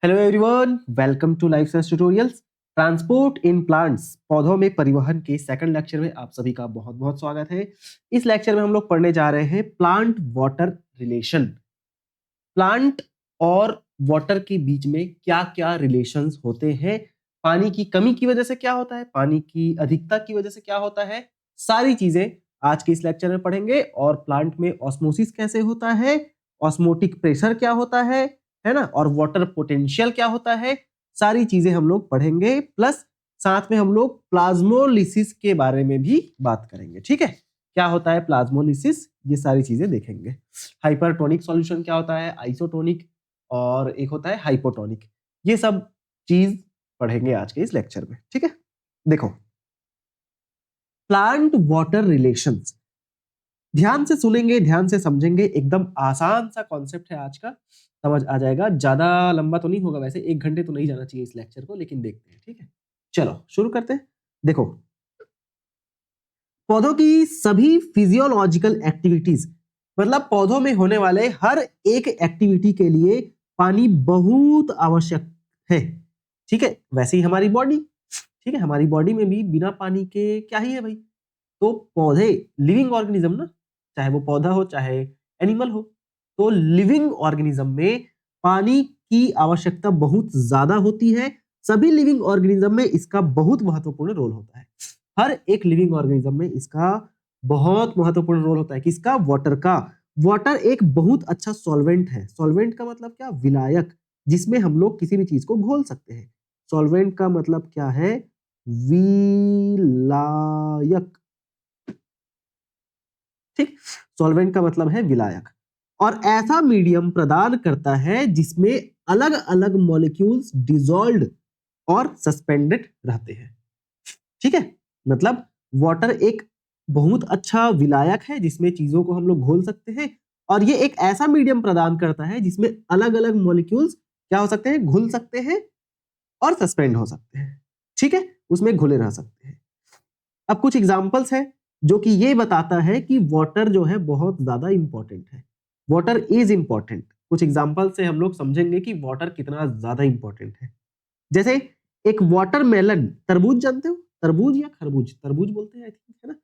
Hello everyone, welcome to life science tutorials. Transport in plants, पौधों में परिवहन के सेकंड लेक्चर में आप सभी का बहुत बहुत स्वागत है। इस लेक्चर में हम लोग पढ़ने जा रहे हैं प्लांट वाटर रिलेशन। प्लांट और वाटर के बीच में क्या क्या रिलेशंस होते हैं, पानी की कमी की वजह से क्या होता है, पानी की अधिकता की वजह से क्या होता है, सारी चीजें आज के इस लेक्चर में पढ़ेंगे। और प्लांट में ऑस्मोसिस कैसे होता है, ऑस्मोटिक प्रेशर क्या होता है ना, और वाटर पोटेंशियल क्या होता है, सारी चीजें हम लोग पढ़ेंगे। प्लस साथ में हम लोग प्लाज्मोलिसिस के बारे में भी बात करेंगे। ठीक है, क्या होता है प्लाज्मोलिसिस, ये सारी चीजें देखेंगे। हाइपरटोनिक सॉल्यूशन क्या होता है, आइसोटोनिक, और एक होता है हाइपोटोनिक। ये सब चीज पढ़ेंगे आज के इस लेक्चर में। ठीक है, देखो प्लांट वाटर रिलेशंस, ध्यान से सुनेंगे, ध्यान से समझेंगे। एकदम आसान सा कॉन्सेप्ट है आज का, समझ आ जाएगा। ज्यादा लंबा तो नहीं होगा, वैसे 1 घंटे तो नहीं जाना चाहिए इस लेक्चर को, लेकिन देखते हैं। ठीक है, चलो शुरू करते हैं। देखो, पौधों की सभी फिजियोलॉजिकल एक्टिविटीज, मतलब पौधों में होने वाले हर एक एक्टिविटी के लिए पानी बहुत आवश्यक है। ठीक है, वैसे ही हमारी बॉडी, ठीक है, हमारी बॉडी में भी बिना पानी के क्या ही है भाई। तो पौधे लिविंग ऑर्गेनिज्म ना, चाहे वो पौधा हो चाहे एनिमल हो, तो लिविंग ऑर्गेनिज्म में पानी की आवश्यकता बहुत ज्यादा होती है। सभी लिविंग ऑर्गेनिज्म में इसका बहुत महत्वपूर्ण रोल होता है। हर एक लिविंग ऑर्गेनिज्म में इसका बहुत महत्वपूर्ण रोल होता है। किसका? वाटर का। वाटर एक बहुत अच्छा सॉल्वेंट है। सॉल्वेंट का मतलब क्या? विलायक, जिसमें हम लोग किसी भी चीज को घोल सकते हैं। सॉल्वेंट का मतलब क्या है? विलायक। ठीक, सॉल्वेंट का मतलब है विलायक। और ऐसा मीडियम प्रदान करता है जिसमें अलग अलग मॉलिक्यूल्स डिसॉल्व्ड और सस्पेंडेड रहते हैं। ठीक है, मतलब वाटर एक बहुत अच्छा विलायक है जिसमें चीजों को हम लोग घोल सकते हैं। और ये एक ऐसा मीडियम प्रदान करता है जिसमें अलग अलग मॉलिक्यूल्स क्या हो सकते हैं? घुल सकते हैं और सस्पेंड हो सकते हैं। ठीक है, उसमें घुले रह सकते हैं। अब कुछ एग्जांपल्स है जो कि ये बताता है कि वाटर जो है बहुत ज्यादा इंपॉर्टेंट है। Water is important. कुछ एग्जांपल से हम लोग समझेंगे कि वाटर कितना ज्यादा इंपॉर्टेंट है। जैसे एक वाटरमेलन, तरबूज जानते हो? तरबूज या खरबूज, तरबूज बोलते हैं आई थिंक, है ना?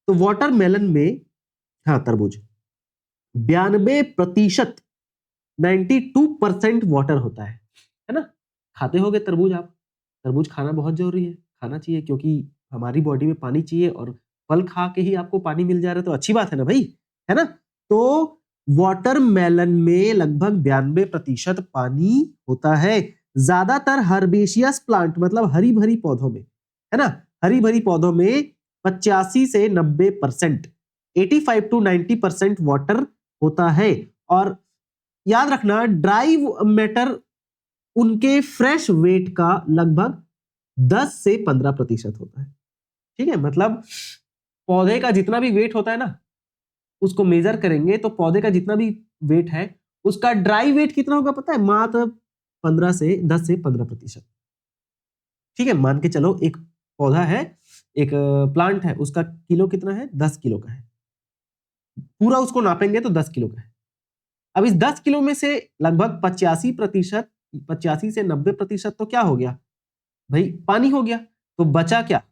तो वाटरमेलन में, हाँ तरबूज, 92%, 92% वाटर होता है ना? खाते होगे तरबूज आप। तरबूज खाना बहुत जरूरी है, खाना चाहिए, क्योंकि हमारी बॉडी में पानी चाहिए। और फल खा के ही आपको पानी मिल जा रहा है तो अच्छी बात है ना भाई, है ना? तो वाटरमेलन में लगभग 92% पानी होता है। ज्यादातर हर्बेशियस प्लांट, मतलब हरी भरी पौधों में, है ना, हरी भरी पौधों में 85 से 90%, 85 to 90% वाटर होता है। और याद रखना, ड्राई मैटर उनके फ्रेश वेट का लगभग 10 से 15% होता है। ठीक है, मतलब पौधे का जितना भी वेट होता है ना, उसको मेजर करेंगे तो पौधे का जितना भी वेट है उसका ड्राई वेट कितना होगा पता है? मात्र 10 से 15%। ठीक है, मान के चलो एक पौधा है, एक प्लांट है, उसका किलो कितना है? 10 किलो का है। पूरा उसको नापेंगे तो 10 किलो का है। अब इस 10 किलो में से लगभग 85%, 85 से 90% तो क्या हो गया भाई? पानी हो गया। तो बचा क्या?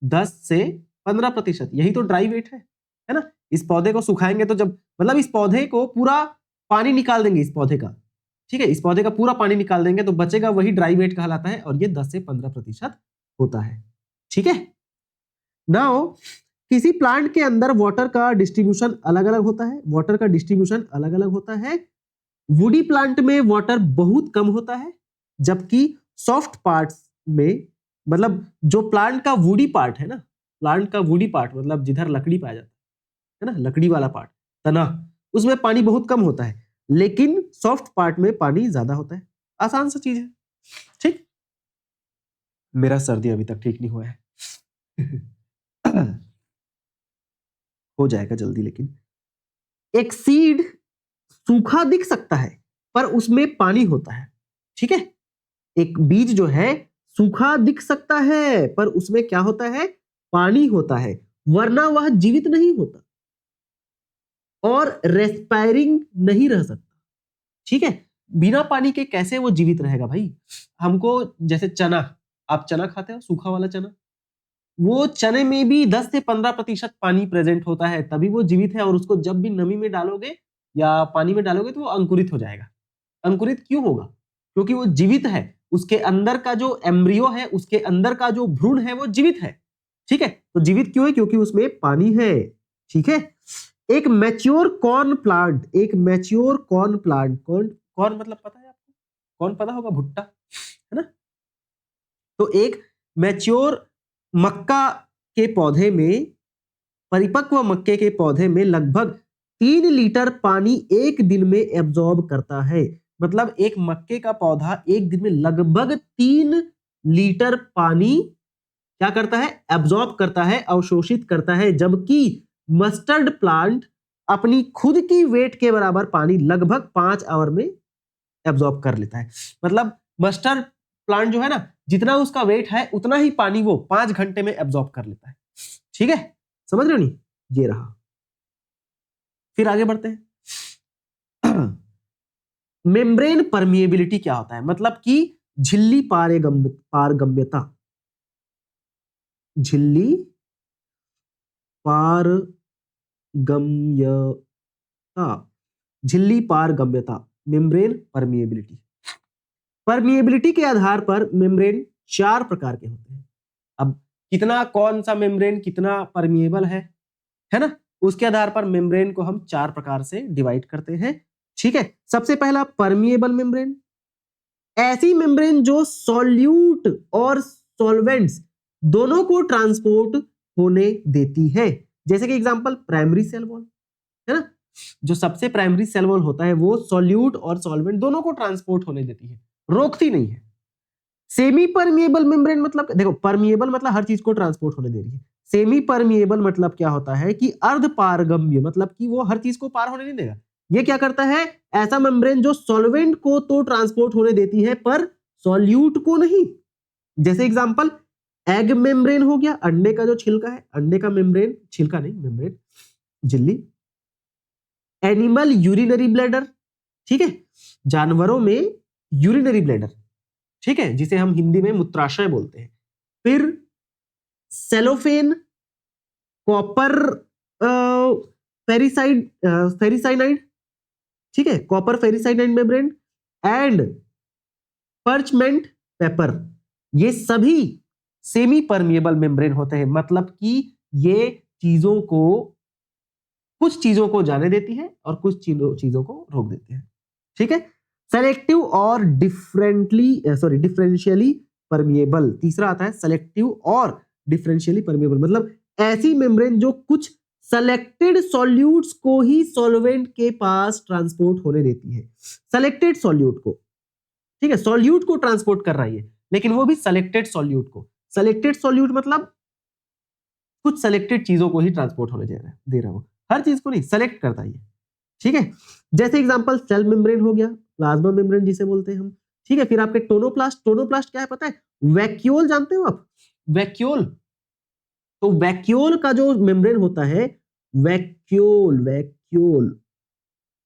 10 से 15%। यही तो ड्राई वेट है ना? इस पौधे को सुखाएंगे तो जब, मतलब इस पौधे को पूरा पानी निकाल देंगे, इस पौधे का, ठीक है, इस पौधे का पूरा पानी निकाल देंगे तो बचेगा वही ड्राई वेट कहलाता है। और ये 10 से 15% होता है। ठीक है, नाउ किसी प्लांट के अंदर वाटर का डिस्ट्रीब्यूशन अलग अलग होता है। वाटर का डिस्ट्रीब्यूशन अलग अलग होता है। वुडी प्लांट में वाटर बहुत कम होता है, जबकि सॉफ्ट पार्ट्स में, मतलब जो प्लांट का वुडी पार्ट है ना, प्लांट का वुडी पार्ट मतलब जिधर लकड़ी पाया जाता है ना, लकड़ी वाला पार्ट, तना, उसमें पानी बहुत कम होता है। लेकिन सॉफ्ट पार्ट में पानी ज्यादा होता है। आसान सा चीज है। ठीक, मेरा सर्दी अभी तक ठीक नहीं हुआ है। हो जाएगा जल्दी। लेकिन एक सीड सूखा दिख सकता है पर उसमें पानी होता है। ठीक है, एक बीज जो है सूखा दिख सकता है पर उसमें क्या होता है? पानी होता है, वरना वह जीवित नहीं होता और रेस्पायरिंग नहीं रह सकता। ठीक है, बिना पानी के कैसे वो जीवित रहेगा भाई? हमको जैसे चना, आप चना खाते हो, सूखा वाला चना, वो चने में भी 10 से 15% पानी प्रेजेंट होता है, तभी वो जीवित है। और उसको जब भी नमी में डालोगे या पानी में डालोगे तो वो अंकुरित हो जाएगा। अंकुरित क्यों होगा? क्योंकि वो जीवित है, उसके अंदर का जो एम्ब्रियो है, उसके अंदर का जो भ्रूण है वो जीवित है। ठीक है, तो जीवित क्यों है? क्योंकि उसमें पानी है। ठीक है, एक मैच्योर कॉर्न प्लांट, एक मैच्योर कॉर्न प्लांट, कॉर्न मतलब पता है आपको? कौन पता होगा? भुट्टा, है ना? तो एक मैच्योर मक्का के पौधे में, परिपक्व मक्के के पौधे में लगभग 3 लीटर पानी एक दिन में एब्जॉर्ब करता है। मतलब एक मक्के का पौधा एक दिन में लगभग 3 लीटर पानी क्या करता है? एब्जॉर्ब करता है, अवशोषित करता है। जबकि मस्टर्ड प्लांट अपनी खुद की वेट के बराबर पानी लगभग 5 आवर में एब्जॉर्ब कर लेता है। मतलब मस्टर्ड प्लांट जो है ना, जितना उसका वेट है उतना ही पानी वो 5 घंटे में एब्जॉर्ब कर लेता है। ठीक है, समझ रहे हो? नहीं, ये रहा। फिर आगे बढ़ते हैं। मेम्ब्रेन परमिएबिलिटी क्या होता है? मतलब कि झिल्ली पारगम्यता, झिल्ली पारगम्यता, झिल्ली पारगम्यता, मेम्ब्रेन परमिएबिलिटी। परमिएबिलिटी के आधार पर मेम्ब्रेन 4 प्रकार के होते हैं। अब कितना, कौन सा मेम्ब्रेन कितना परमिएबल है ना, उसके आधार पर मेम्ब्रेन को हम 4 प्रकार से डिवाइड करते हैं। ठीक है, सबसे पहला परमिएबल मेम्ब्रेन, ऐसी मेम्ब्रेन जो सॉल्यूट और सॉल्वेंट्स दोनों को ट्रांसपोर्ट होने देती है। जैसे कि एग्जांपल प्राइमरी सेल वॉल, है ना, जो सबसे प्राइमरी सेल वॉल होता है वो सॉल्यूट और सॉल्वेंट दोनों को ट्रांसपोर्ट होने देती है, रोकती नहीं है। सेमी परमिएबल मेम्ब्रेन मतलब, देखो परमिएबल मतलब हर चीज को ट्रांसपोर्ट होने दे रही है। सेमी परमिएबल मतलब क्या होता है कि अर्ध पारगम्य, मतलब कि वो हर चीज को पार होने नहीं देगा। ये क्या करता है? ऐसा मेम्ब्रेन जो सॉल्वेंट को तो ट्रांसपोर्ट होने देती है पर सॉल्यूट को नहीं। जैसे एग्जांपल एग मेम्ब्रेन हो गया, अंडे का जो छिलका है, अंडे का मेम्ब्रेन, छिलका नहीं मेम्ब्रेन, झिल्ली। एनिमल यूरिनरी ब्लैडर, ठीक है, जानवरों में यूरिनरी ब्लैडर, ठीक है, जिसे हम हिंदी में मूत्राशय बोलते हैं। फिर सेलोफेन, कॉपर फेरिसाइनाइड, ठीक है, copper ferricyanide membrane and parchment paper, ये सभी सेमी परमिएबल मेम्ब्रेन होते हैं। मतलब कि ये चीजों को, कुछ चीजों को जाने देती है और कुछ चीजों को रोक देती है। ठीक है, सेलेक्टिव और डिफरेंशियली परमिएबल। तीसरा आता है सेलेक्टिव और डिफरेंशियली परमिएबल, मतलब ऐसी मेम्ब्रेन जो कुछ सेलेक्टेड सॉल्यूट्स को ही सॉल्वेंट के पास ट्रांसपोर्ट होने देती है। सेलेक्टेड सॉल्यूट को, ठीक है, सॉल्यूट को ट्रांसपोर्ट कर रही है, लेकिन वो भी सेलेक्टेड सॉल्यूट को। सेलेक्टेड सॉल्यूट मतलब कुछ सेलेक्टेड चीजों को ही ट्रांसपोर्ट होने दे रहा हो, हर चीज को नहीं, सेलेक्ट करता है। ठीक है, जैसे एग्जांपल सेल मेम्ब्रेन हो गया, प्लाज्मा मेम्ब्रेन जिसे बोलते हैं हम। ठीक है, फिर आपके टोनोप्लास्ट, टोनोप्लास्ट क्या है पता है? वैक्यूल, जानते हो आप वैक्यूल? तो वैक्यूल का जो मेम्ब्रेन होता है, वैक्यूल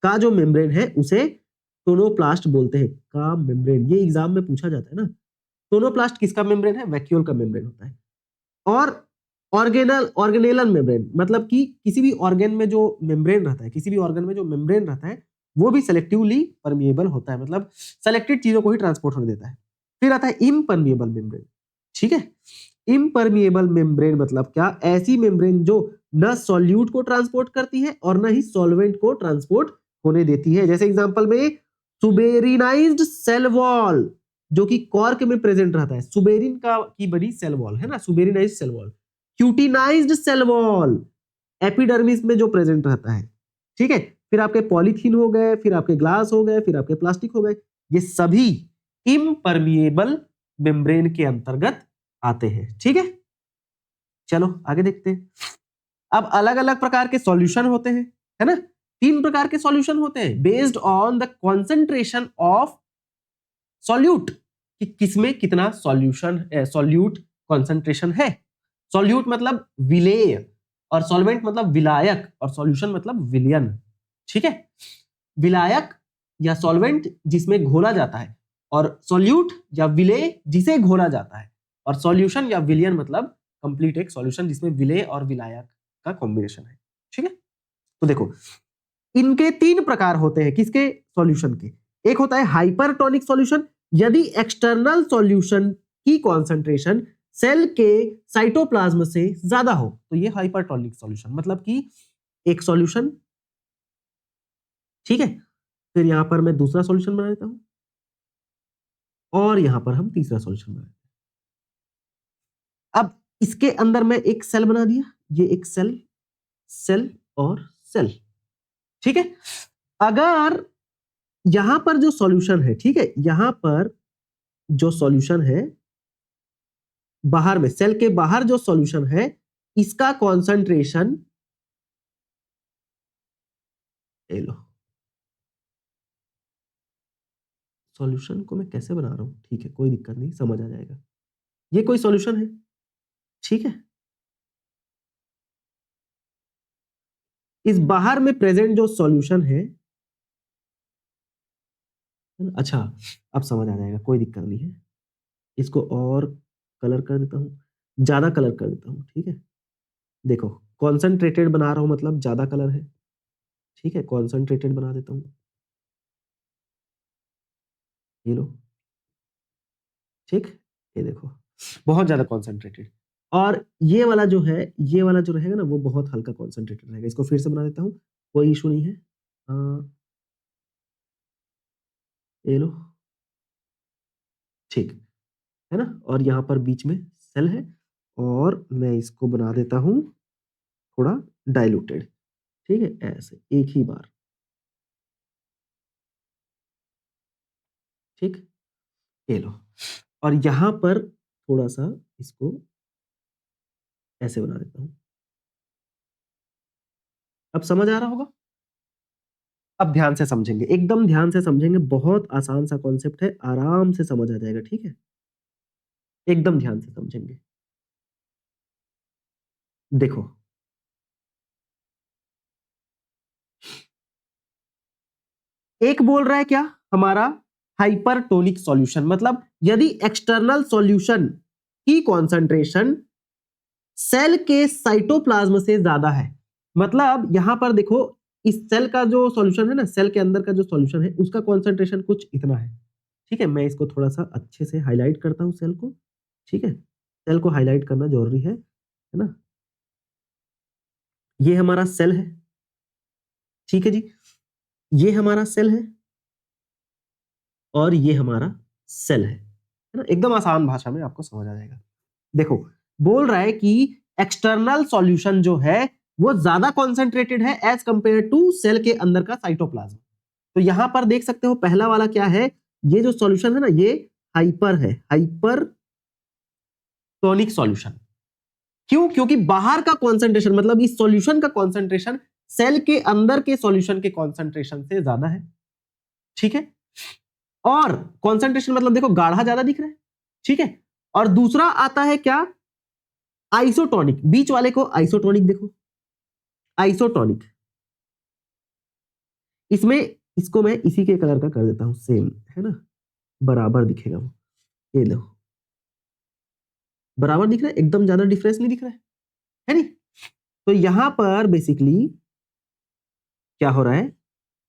का जो मेम्ब्रेन है उसे टोनोप्लास्ट बोलते हैं, का मेम्ब्रेन। ये एग्जाम में पूछा जाता है ना, टोनोप्लास्ट किसका मेम्ब्रेन है? वैक्यूल का मेम्ब्रेन होता है। और ऑर्गेनेलर मेम्ब्रेन, मतलब कि किसी भी ऑर्गन में जो मेम्ब्रेन रहता है, किसी भी ऑर्गन में जो मेम्ब्रेन रहता है वो भी सेलेक्टिवली परमिएबल होता है, मतलब सेलेक्टेड चीजों को ही ट्रांसपोर्ट होने देता है। फिर आता है इम्परमिएबल मेम्ब्रेन। ठीक है, इम्परमिएबल मेम्ब्रेन मतलब क्या? ऐसी मेम्ब्रेन जो न सॉल्यूट को ट्रांसपोर्ट करती है और न ही सॉल्वेंट को ट्रांसपोर्ट होने देती है। जैसे एग्जांपल में सुबेरिनाइज्ड सेल वॉल, जो कि कॉर्क में प्रेजेंट रहता है, सुबेरिन का की बनी सेल वॉल है ना, suberinized cell wall. Cutinized cell wall, epidermis में जो प्रेजेंट रहता है। ठीक है, फिर आपके पॉलीथीन हो गए, फिर आपके ग्लास हो गए, फिर आपके प्लास्टिक हो गए, ये सभी इम्परमिएबल मेम्ब्रेन के अंतर्गत आते हैं। ठीक है, चलो आगे देखते हैं। अब अलग अलग प्रकार के सॉल्यूशन होते हैं, है ना, 3 प्रकार के सॉल्यूशन होते हैं based on the concentration of solute, कि किसमें कितना सॉल्यूट कॉन्सेंट्रेशन है। सॉल्यूट मतलब विलेय, और सॉल्वेंट मतलब विलायक, और सॉल्यूशन मतलब विलयन। ठीक है, विलायक या सॉल्वेंट जिसमें घोला जाता है, और सॉल्यूट या विलेय जिसे घोला जाता है, और सॉल्यूशन या विलियन मतलब कंप्लीट एक सॉल्यूशन जिसमें विलेय और विलायक का कॉम्बिनेशन है। ठीक है, तो देखो इनके 3 प्रकार होते हैं, किसके? सॉल्यूशन के। एक होता है हाइपरटोनिक सॉल्यूशन, यदि एक्सटर्नल सॉल्यूशन की कॉन्सेंट्रेशन सेल के साइटोप्लाज्म से ज्यादा हो तो ये हाइपरटोनिक सॉल्यूशन, मतलब कि एक सॉल्यूशन, ठीक है, फिर यहां पर मैं दूसरा सॉल्यूशन बना देता हूं और यहां पर हम तीसरा सॉल्यूशन बना देते हैं। अब इसके अंदर मैं एक सेल बना दिया, ये एक सेल, सेल और सेल, ठीक है। अगर यहां पर जो सॉल्यूशन है, ठीक है, यहां पर जो सॉल्यूशन है बाहर में, सेल के बाहर जो सॉल्यूशन है, इसका कॉन्सेंट्रेशन, ले लो, सॉल्यूशन को मैं कैसे बना रहा हूं, ठीक है, कोई दिक्कत नहीं, समझ आ जाएगा। ये कोई सॉल्यूशन है, ठीक है, इस बाहर में प्रेजेंट जो सॉल्यूशन है, अच्छा अब समझ आ जाएगा, कोई दिक्कत नहीं है। इसको और कलर कर देता हूं, ज्यादा कलर कर देता हूं, ठीक है। देखो कॉन्सेंट्रेटेड बना रहा हूं मतलब ज्यादा कलर है, ठीक है, कॉन्सेंट्रेटेड बना देता हूं, ये लो, ठीक, ये देखो बहुत ज्यादा कॉन्सेंट्रेटेड। और ये वाला जो है, ये वाला जो रहेगा ना वो बहुत हल्का कॉन्सेंट्रेटेड रहेगा। इसको फिर से बना देता हूं, कोई इशू नहीं है। ये लो, ठीक है ना, और यहाँ पर बीच में सेल है, और मैं इसको बना देता हूं थोड़ा डाइल्यूटेड, ठीक है, ऐसे एक ही बार, ठीक, ये लो, और यहां पर थोड़ा सा इसको ऐसे बना देता हूं। अब समझ आ रहा होगा? अब ध्यान से समझेंगे, एकदम ध्यान से समझेंगे, बहुत आसान सा कॉन्सेप्ट है, आराम से समझ आ जाएगा, ठीक है, एकदम ध्यान से समझेंगे। देखो एक बोल रहा है क्या हमारा, हाइपरटोनिक सॉल्यूशन, मतलब यदि एक्सटर्नल सॉल्यूशन की कॉन्सेंट्रेशन सेल के साइटोप्लाज्म से ज्यादा है, मतलब यहां पर देखो इस सेल का जो सॉल्यूशन है ना, सेल के अंदर का जो सॉल्यूशन है उसका कॉन्सेंट्रेशन कुछ इतना है, ठीक है। मैं इसको थोड़ा सा अच्छे से हाईलाइट करता हूं सेल को, ठीक है, सेल को हाईलाइट करना जरूरी है ना। ये हमारा सेल है, ठीक है जी, ये हमारा सेल है और ये हमारा सेल है ना, एकदम आसान भाषा में आपको समझ आ जाएगा। देखो बोल रहा है कि एक्सटर्नल सॉल्यूशन जो है वो ज्यादा कॉन्सेंट्रेटेड है एज कंपेयर टू सेल के अंदर का साइटोप्लाज्म। तो यहां पर देख सकते हो पहला वाला क्या है, ये जो सॉल्यूशन है ना ये हाइपर है, हाइपर टॉनिक सॉल्यूशन। क्यों? क्योंकि बाहर का कॉन्सेंट्रेशन मतलब इस सॉल्यूशन का कॉन्सेंट्रेशन सेल के अंदर के सॉल्यूशन के कॉन्सेंट्रेशन से ज्यादा है, ठीक है। और कॉन्सेंट्रेशन मतलब देखो गाढ़ा ज्यादा दिख रहा है, ठीक है। और दूसरा आता है क्या, आइसोटोनिक, बीच वाले को आइसोटोनिक देखो, आइसोटोनिक, इसमें इसको मैं इसी के कलर का कर देता हूं सेम, है ना, बराबर दिखेगा वो, ये लो, बराबर दिख रहा है, एकदम ज्यादा डिफरेंस नहीं दिख रहा है नहीं। तो यहां पर बेसिकली क्या हो रहा है,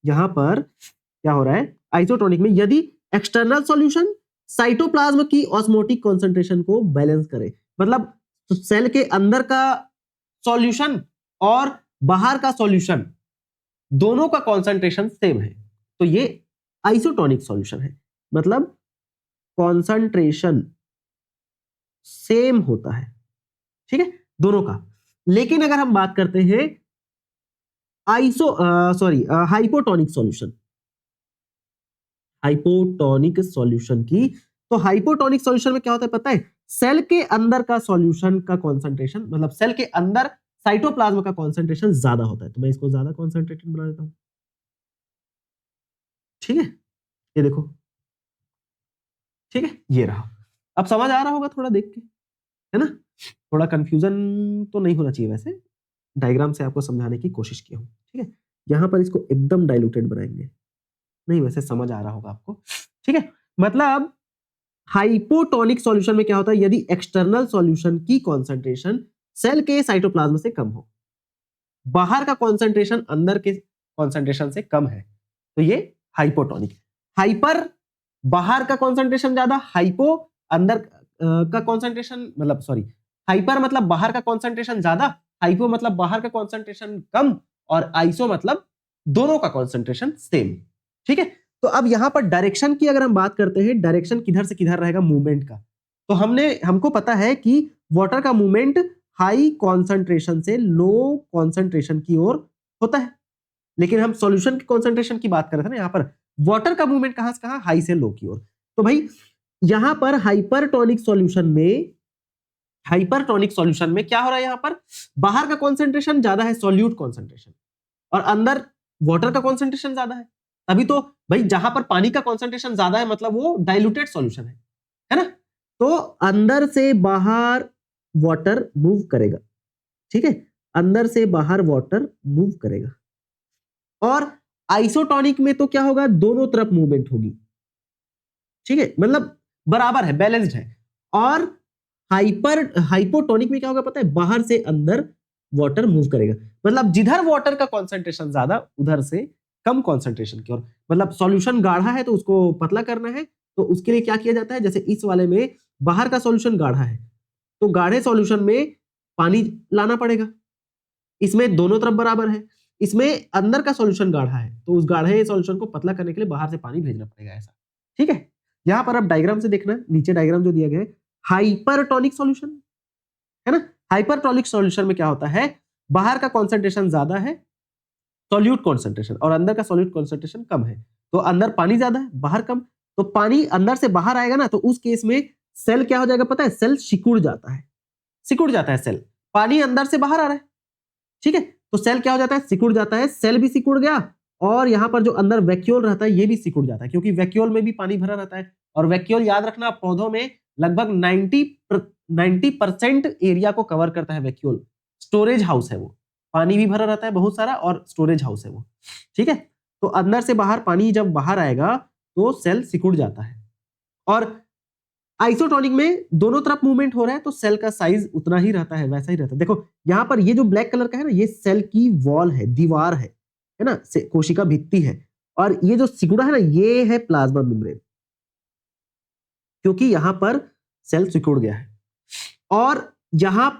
यहां पर क्या हो रहा है, आइसोटोनिक में यदि एक्सटर्नल सॉल्यूशन साइटोप्लाज्म की ऑस्मोटिक कॉन्सेंट्रेशन को बैलेंस करे, मतलब सेल के अंदर का सॉल्यूशन और बाहर का सॉल्यूशन दोनों का कॉन्सेंट्रेशन सेम है, तो ये आइसोटोनिक सॉल्यूशन है, मतलब कॉन्सेंट्रेशन सेम होता है, ठीक है, दोनों का। लेकिन अगर हम बात करते हैं iso sorry hypotonic solution, hypotonic solution की, तो हाइपोटोनिक सॉल्यूशन में क्या होता है पता है, सेल के अंदर का सॉल्यूशन का कॉन्सेंट्रेशन मतलब सेल के अंदर साइटोप्लाज्म का कॉन्सेंट्रेशन ज्यादा होता है, तो मैं इसको ज्यादा कॉन्सेंट्रेटेड बना देता हूं, ठीक है, ये देखो, ठीक है, ये रहा। अब समझ आ रहा होगा थोड़ा देख के, है ना, थोड़ा कंफ्यूजन तो नहीं होना चाहिए, वैसे डायग्राम से आपको समझाने की कोशिश की हूं, ठीक है। यहां पर इसको एकदम डाइल्यूटेड बनाएंगे, नहीं, वैसे समझ आ रहा होगा आपको, ठीक है। मतलब हाइपोटोनिक सॉल्यूशन में क्या होता है, यदि एक्सटर्नल सॉल्यूशन की कॉन्सेंट्रेशन सेल के साइटोप्लाज्म से कम हो, बाहर का कॉन्सेंट्रेशन अंदर के कॉन्सेंट्रेशन से कम है, तो ये हाइपोटोनिक। हाइपर बाहर का कॉन्सेंट्रेशन ज्यादा, हाइपो अंदर का कॉन्सेंट्रेशन, मतलब सॉरी, हाइपर मतलब बाहर का कॉन्सेंट्रेशन ज्यादा, हाइपो मतलब बाहर का कॉन्सेंट्रेशन कम, और आइसो मतलब दोनों का कॉन्सेंट्रेशन सेम, ठीक है। तो अब यहां पर डायरेक्शन की अगर हम बात करते हैं, डायरेक्शन किधर से किधर रहेगा मूवमेंट का, तो हमको पता है कि वाटर का मूवमेंट हाई कॉन्सेंट्रेशन से लो कॉन्सेंट्रेशन की ओर होता है, लेकिन हम सॉल्यूशन की कॉन्सेंट्रेशन की बात कर रहे थे ना, यहां पर वाटर का मूवमेंट कहां से कहां, हाई से लो की ओर। तो भाई यहां पर हाइपरटोनिक सॉल्यूशन में क्या हो रहा है, यहां पर बाहर का कॉन्सेंट्रेशन ज्यादा है, सॉल्यूट कॉन्सेंट्रेशन, और अंदर वाटर का कॉन्सेंट्रेशन ज्यादा है। तभी तो भाई जहां पर पानी का कॉन्सेंट्रेशन ज्यादा है मतलब वो डाइल्यूटेड सॉल्यूशन है ना। तो अंदर से बाहर वाटर मूव करेगा, ठीक है, अंदर से बाहर वाटर मूव करेगा। और आइसोटोनिक में तो क्या होगा, दोनों तरफ मूवमेंट होगी, ठीक है, मतलब बराबर है, बैलेंस्ड है। और हाइपोटोनिक में क्या होगा पता है, बाहर से अंदर वाटर मूव करेगा, मतलब जिधर वाटर का कॉन्सेंट्रेशन ज्यादा उधर से कम कॉन्सेंट्रेशन की ओर। मतलब सॉल्यूशन गाढ़ा है तो उसको पतला करना है, तो उसके लिए क्या किया जाता है, जैसे इस वाले में बाहर का सॉल्यूशन गाढ़ा है तो गाढ़े सॉल्यूशन में पानी लाना पड़ेगा, इसमें दोनों तरफ बराबर है। इसमें अंदर का सॉल्यूशन गाढ़ा है तो उस गाढ़े सॉल्यूशन को पतला करने के लिए बाहर से पानी भेजना पड़ेगा, ऐसा, ठीक है। यहां पर अब डायग्राम से देखना, नीचे डायग्राम जो दिया गया है, हाइपरटोनिक सॉल्यूशन है ना। हाइपरटोनिक सॉल्यूशन में क्या होता है, बाहर का कॉन्सेंट्रेशन ज्यादा है, सॉल्यूट कॉन्सेंट्रेशन, और अंदर का सॉल्यूट कॉन्सेंट्रेशन कम है, तो अंदर पानी ज्यादा है बाहर कम, तो पानी अंदर से बाहर आएगा ना, तो उस केस में सेल क्या हो जाएगा पता है, सेल सिकुड़ जाता है सेल, पानी अंदर से बाहर आ रहा है, ठीक है, तो सेल क्या हो जाता है, सिकुड़ जाता है, सेल भी सिकुड़ गया, और यहां पर जो अंदर वैक्यूल रहता है ये भी सिकुड़ जाता है, क्योंकि वैक्यूल में भी पानी भरा रहता है, और वैक्यूल याद रखना पौधों में लगभग 90% एरिया को कवर करता है वैक्यूल, स्टोरेज हाउस है वो, पानी भी भरा रहता है बहुत सारा और स्टोरेज हाउस है वो, ठीक है। तो अंदर से बाहर पानी जब बाहर आएगा तो सेल सिकुड़ जाता है, और आइसोटोनिक में दोनों तरफ मूवमेंट हो रहा है तो सेल का साइज उतना ही रहता है, वैसा ही रहता है। देखो यहां पर ये जो ब्लैक कलर का है ना, ये सेल की वॉल है, दीवार है ना, कोशिका भित्ति है, और ये जो सिकुड़ा है ना, ये है प्लाज्मा मेम्ब्रेन, क्योंकि यहां पर सेल सिकुड़ गया है। और यहां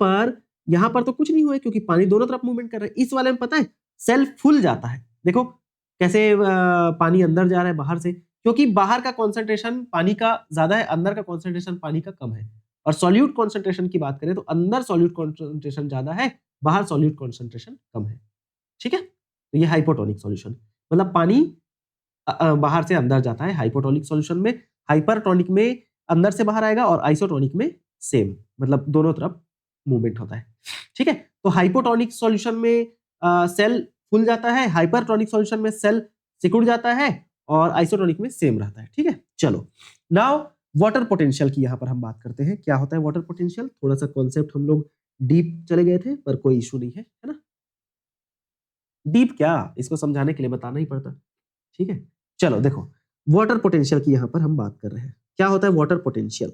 पर तो कुछ नहीं हुआ है क्योंकि पानी दोनों तरफ मूवमेंट कर रहा है। इस वाले में पता है सेल फुल जाता है, देखो कैसे पानी अंदर जा रहा है बाहर से, क्योंकि बाहर का कॉन्सेंट्रेशन पानी का ज्यादा है, अंदर का कॉन्सेंट्रेशन पानी का कम है। और सॉल्यूट कॉन्सेंट्रेशन की बात करें तो अंदर सॉल्यूट कॉन्सेंट्रेशन ज्यादा है, बाहर सॉल्यूट कॉन्सेंट्रेशन कम है, ठीक है। तो ये हाइपोटोनिक सॉल्यूशन, मतलब पानी बाहर से अंदर जाता है हाइपोटोनिक सॉल्यूशन में, हाइपरटोनिक में अंदर से बाहर आएगा, और आइसोटोनिक में सेम, मतलब दोनों तरफ मूवमेंट होता है, ठीक है। तो हाइपोटोनिक सॉल्यूशन में सेल फूल जाता है, हाइपरटोनिक सॉल्यूशन में सेल सिकुड़ जाता है, और आइसोटोनिक में सेम रहता है, ठीक है। चलो नाउ वाटर पोटेंशियल की यहां पर हम बात करते हैं, क्या होता है वाटर पोटेंशियल। थोड़ा सा कॉन्सेप्ट हम लोग डीप चले गए थे पर कोई इशू नहीं है, है ना। डीप क्या, इसको समझाने के लिए बताना ही पड़ता, ठीक है। चलो देखो वाटर पोटेंशियल की यहां पर हम बात कर रहे हैं, क्या होता है वाटर पोटेंशियल।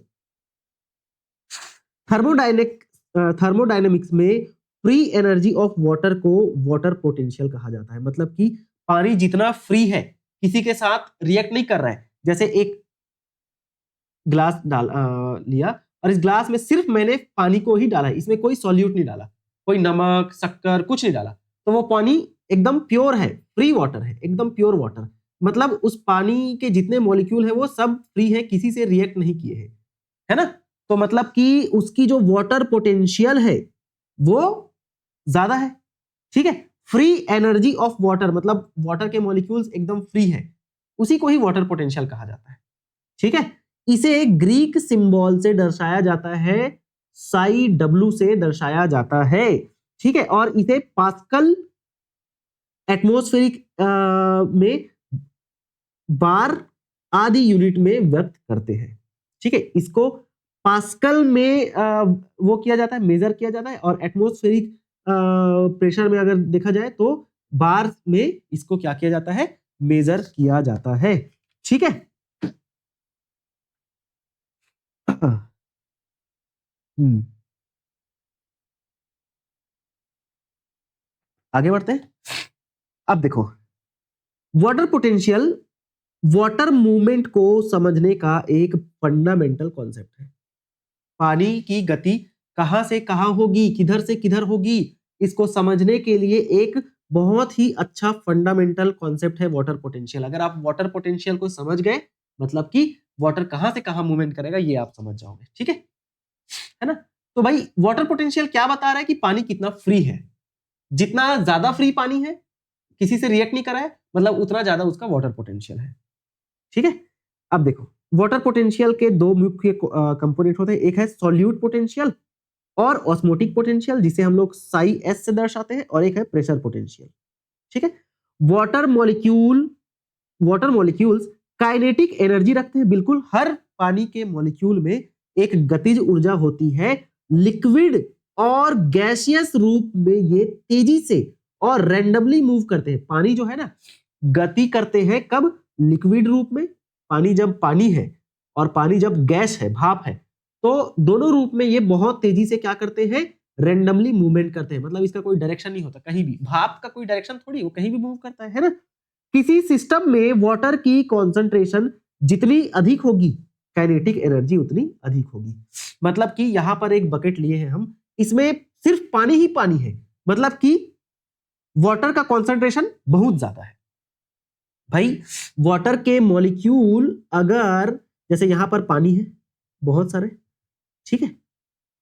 थर्मोडायनेमिक्स में फ्री एनर्जी ऑफ वाटर को वाटर पोटेंशियल कहा जाता है, मतलब कि पानी जितना फ्री है, किसी के साथ रिएक्ट नहीं कर रहा है, जैसे एक ग्लास लिया और इस ग्लास में सिर्फ मैंने पानी को ही डाला है, इसमें कोई सॉल्यूट नहीं डाला, कोई नमक शक्कर कुछ नहीं डाला, तो वो पानी एकदम प्योर है, फ्री वाटर है, एकदम प्योर वाटर, मतलब उस पानी के जितने मॉलिक्यूल है वो सब फ्री है, किसी से रिएक्ट नहीं किए हैं, है ना। तो मतलब कि उसकी जो वाटर पोटेंशियल है वो ज्यादा है, ठीक है। फ्री एनर्जी ऑफ वाटर मतलब वाटर के मॉलिक्यूल्स एकदम फ्री है, उसी को ही वाटर पोटेंशियल कहा जाता है, ठीक है। इसे ग्रीक सिंबल से दर्शाया जाता है, साई डब्ल्यू से दर्शाया जाता है, ठीक है। और इसे पास्कल एटमॉस्फेरिक में बार आदि यूनिट में व्यक्त करते हैं, ठीक है। इसको पास्कल में वो किया जाता है, मेजर किया जाता है, और एटमॉस्फेरिक प्रेशर में अगर देखा जाए तो बार में इसको क्या किया जाता है, मेजर किया जाता है। ठीक है। आगे बढ़ते हैं। अब देखो, वाटर पोटेंशियल वाटर मूवमेंट को समझने का एक फंडामेंटल कॉन्सेप्ट है। पानी की गति कहां से कहां होगी, किधर से किधर होगी, इसको समझने के लिए एक बहुत ही अच्छा फंडामेंटल कॉन्सेप्ट है वाटर पोटेंशियल। अगर आप वाटर पोटेंशियल को समझ गए, मतलब कि वाटर कहां से कहां मूवमेंट करेगा, ये आप समझ जाओगे। ठीक है ना। तो भाई वाटर पोटेंशियल क्या बता रहा है कि पानी कितना फ्री है। जितना ज्यादा फ्री पानी है, किसी से रिएक्ट नहीं करा है, मतलब उतना ज्यादा उसका वाटर पोटेंशियल है। ठीक है। अब देखो, वाटर पोटेंशियल के दो मुख्य कंपोनेंट होते हैं, एक है सॉल्यूट पोटेंशियल और ऑस्मोटिक पोटेंशियल, जिसे हम लोग साई एस से दर्शाते हैं, और एक है प्रेशर पोटेंशियल। ठीक है। वाटर मॉलिक्यूल्स काइनेटिक एनर्जी रखते हैं। बिल्कुल, हर पानी के मॉलिक्यूल में एक गतिज ऊर्जा होती है। लिक्विड और गैसियस रूप में ये तेजी से और रैंडमली मूव करते हैं। पानी जो है ना, गति करते हैं कब? लिक्विड रूप में, पानी जब पानी है, और पानी जब गैस है, भाप है, तो दोनों रूप में ये बहुत तेजी से क्या करते हैं? रैंडमली मूवमेंट करते हैं। मतलब इसका कोई डायरेक्शन नहीं होता कहीं भी। भाप का कोई डायरेक्शन थोड़ी, वो कहीं भी मूव करता है ना। किसी सिस्टम में वाटर की कॉन्सेंट्रेशन जितनी अधिक होगी, काइनेटिक एनर्जी उतनी अधिक होगी। मतलब कि यहां पर एक बकेट लिए हैं हम, इसमें सिर्फ पानी ही पानी है, मतलब कि वाटर का कॉन्सेंट्रेशन बहुत ज्यादा है। भाई, वाटर के मॉलिक्यूल अगर, जैसे यहां पर पानी है बहुत सारे, ठीक है,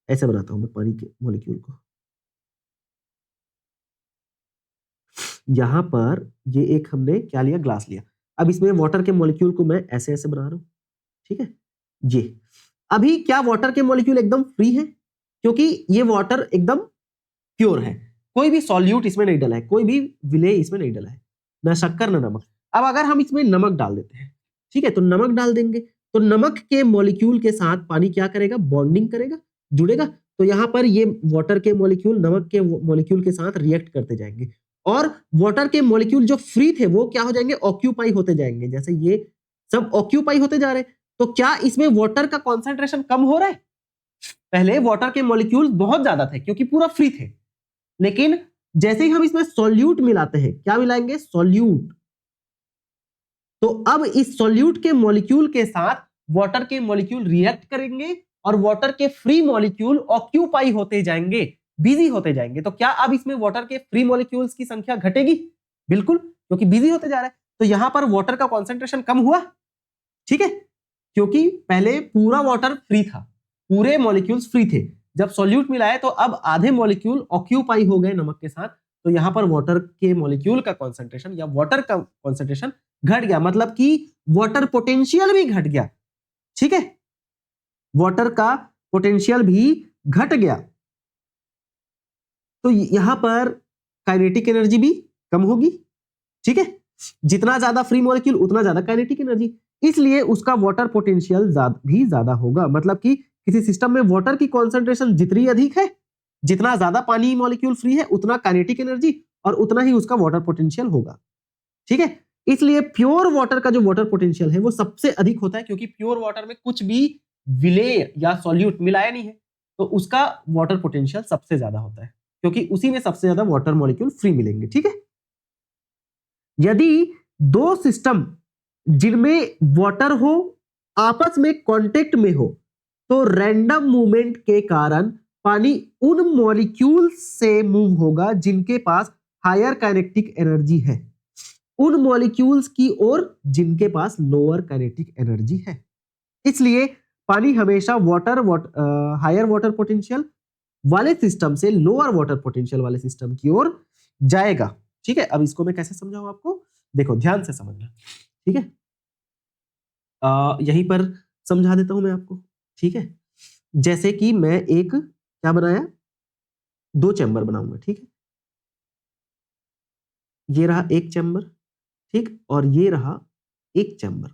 ऐसे बनाता हूं मैं पानी के मॉलिक्यूल को। यहां पर ये एक हमने क्या लिया? ग्लास लिया। अब इसमें वाटर के मॉलिक्यूल को मैं ऐसे ऐसे बना रहा हूं। ठीक है। ये अभी क्या वाटर के मॉलिक्यूल एकदम फ्री है, क्योंकि ये वाटर एकदम प्योर है, कोई भी सॉल्यूट इसमें नहीं डला है, कोई भी विलेय इसमें नहीं डला है, ना शक्कर ना नमक। अब अगर हम इसमें नमक डाल देते हैं, ठीक है, तो नमक डाल देंगे, तो नमक के मॉलिक्यूल के साथ पानी क्या करेगा? बॉन्डिंग करेगा, जुड़ेगा। तो यहां पर ये वाटर के मॉलिक्यूल नमक के मॉलिक्यूल के साथ रिएक्ट करते जाएंगे, और वाटर के मॉलिक्यूल जो फ्री थे वो क्या हो जाएंगे? ऑक्यूपाई होते जाएंगे। जैसे ये सब ऑक्यूपाई होते जा रहे हैं, तो क्या इसमें वाटर का कॉन्सेंट्रेशन कम हो रहा है? पहले वाटर के मॉलिक्यूल बहुत ज्यादा थे क्योंकि पूरा फ्री थे, लेकिन जैसे ही हम इसमें सॉल्यूट मिलाते हैं, क्या मिलाएंगे? सॉल्यूट। तो अब इस सॉल्यूट के मॉलिक्यूल के साथ वाटर के मॉलिक्यूल रिएक्ट करेंगे, और वाटर के फ्री मॉलिक्यूल ऑक्यूपाई होते जाएंगे, बिजी होते जाएंगे। तो क्या अब इसमें वाटर के फ्री मॉलिक्यूल्स की संख्या घटेगी? बिल्कुल, क्योंकि बिजी होते जा रहा है। तो यहां पर वाटर का कॉन्सेंट्रेशन कम हुआ। ठीक है, क्योंकि पहले पूरा वाटर फ्री था, पूरे मॉलिक्यूल्स फ्री थे। जब सॉल्यूट मिलाया तो अब आधे मॉलिक्यूल ऑक्यूपाई हो गए नमक के साथ, तो यहां पर वाटर के मॉलिक्यूल का कॉन्सेंट्रेशन या वाटर का कॉन्सेंट्रेशन घट गया, मतलब कि वाटर पोटेंशियल भी घट गया। ठीक है, वाटर का पोटेंशियल भी घट गया। तो यहां पर काइनेटिक एनर्जी भी कम होगी। ठीक है, जितना ज्यादा फ्री मॉलिक्यूल उतना ज्यादा काइनेटिक एनर्जी, इसलिए उसका वाटर पोटेंशियल भी ज्यादा होगा। मतलब कि किसी सिस्टम में वाटर की कॉन्सेंट्रेशन जितनी अधिक है, जितना ज्यादा पानी मॉलिक्यूल फ्री है, उतना काइनेटिक एनर्जी और उतना ही उसका वाटर पोटेंशियल होगा। ठीक है, इसलिए प्योर वाटर का जो वाटर पोटेंशियल है वो सबसे अधिक होता है, क्योंकि प्योर वाटर में कुछ भी विलेय या सॉल्यूट मिलाया नहीं है, तो उसका वाटर पोटेंशियल सबसे ज्यादा होता है, क्योंकि उसी में सबसे ज्यादा वाटर मॉलिक्यूल फ्री मिलेंगे। ठीक है, यदि दो सिस्टम जिनमें वाटर हो आपस में कांटेक्ट में हो, तो रैंडम मूवमेंट के कारण पानी उन मॉलिक्यूल से मूव होगा जिनके पास हायर काइनेटिक एनर्जी है, उन मॉलिक्यूल्स की ओर जिनके पास लोअर काइनेटिक एनर्जी है। इसलिए पानी हमेशा हायर वाटर पोटेंशियल वाले सिस्टम से लोअर वाटर पोटेंशियल वाले सिस्टम की ओर जाएगा। ठीक है, अब इसको मैं कैसे समझाऊं आपको? देखो, ध्यान से समझना। ठीक है, यहीं पर समझा देता हूं मैं आपको। ठीक है, जैसे कि मैं एक क्या बनाया? दो चैम्बर बनाऊंगा। ठीक है, ये रहा एक चैम्बर, ठीक, और ये रहा एक चैम्बर।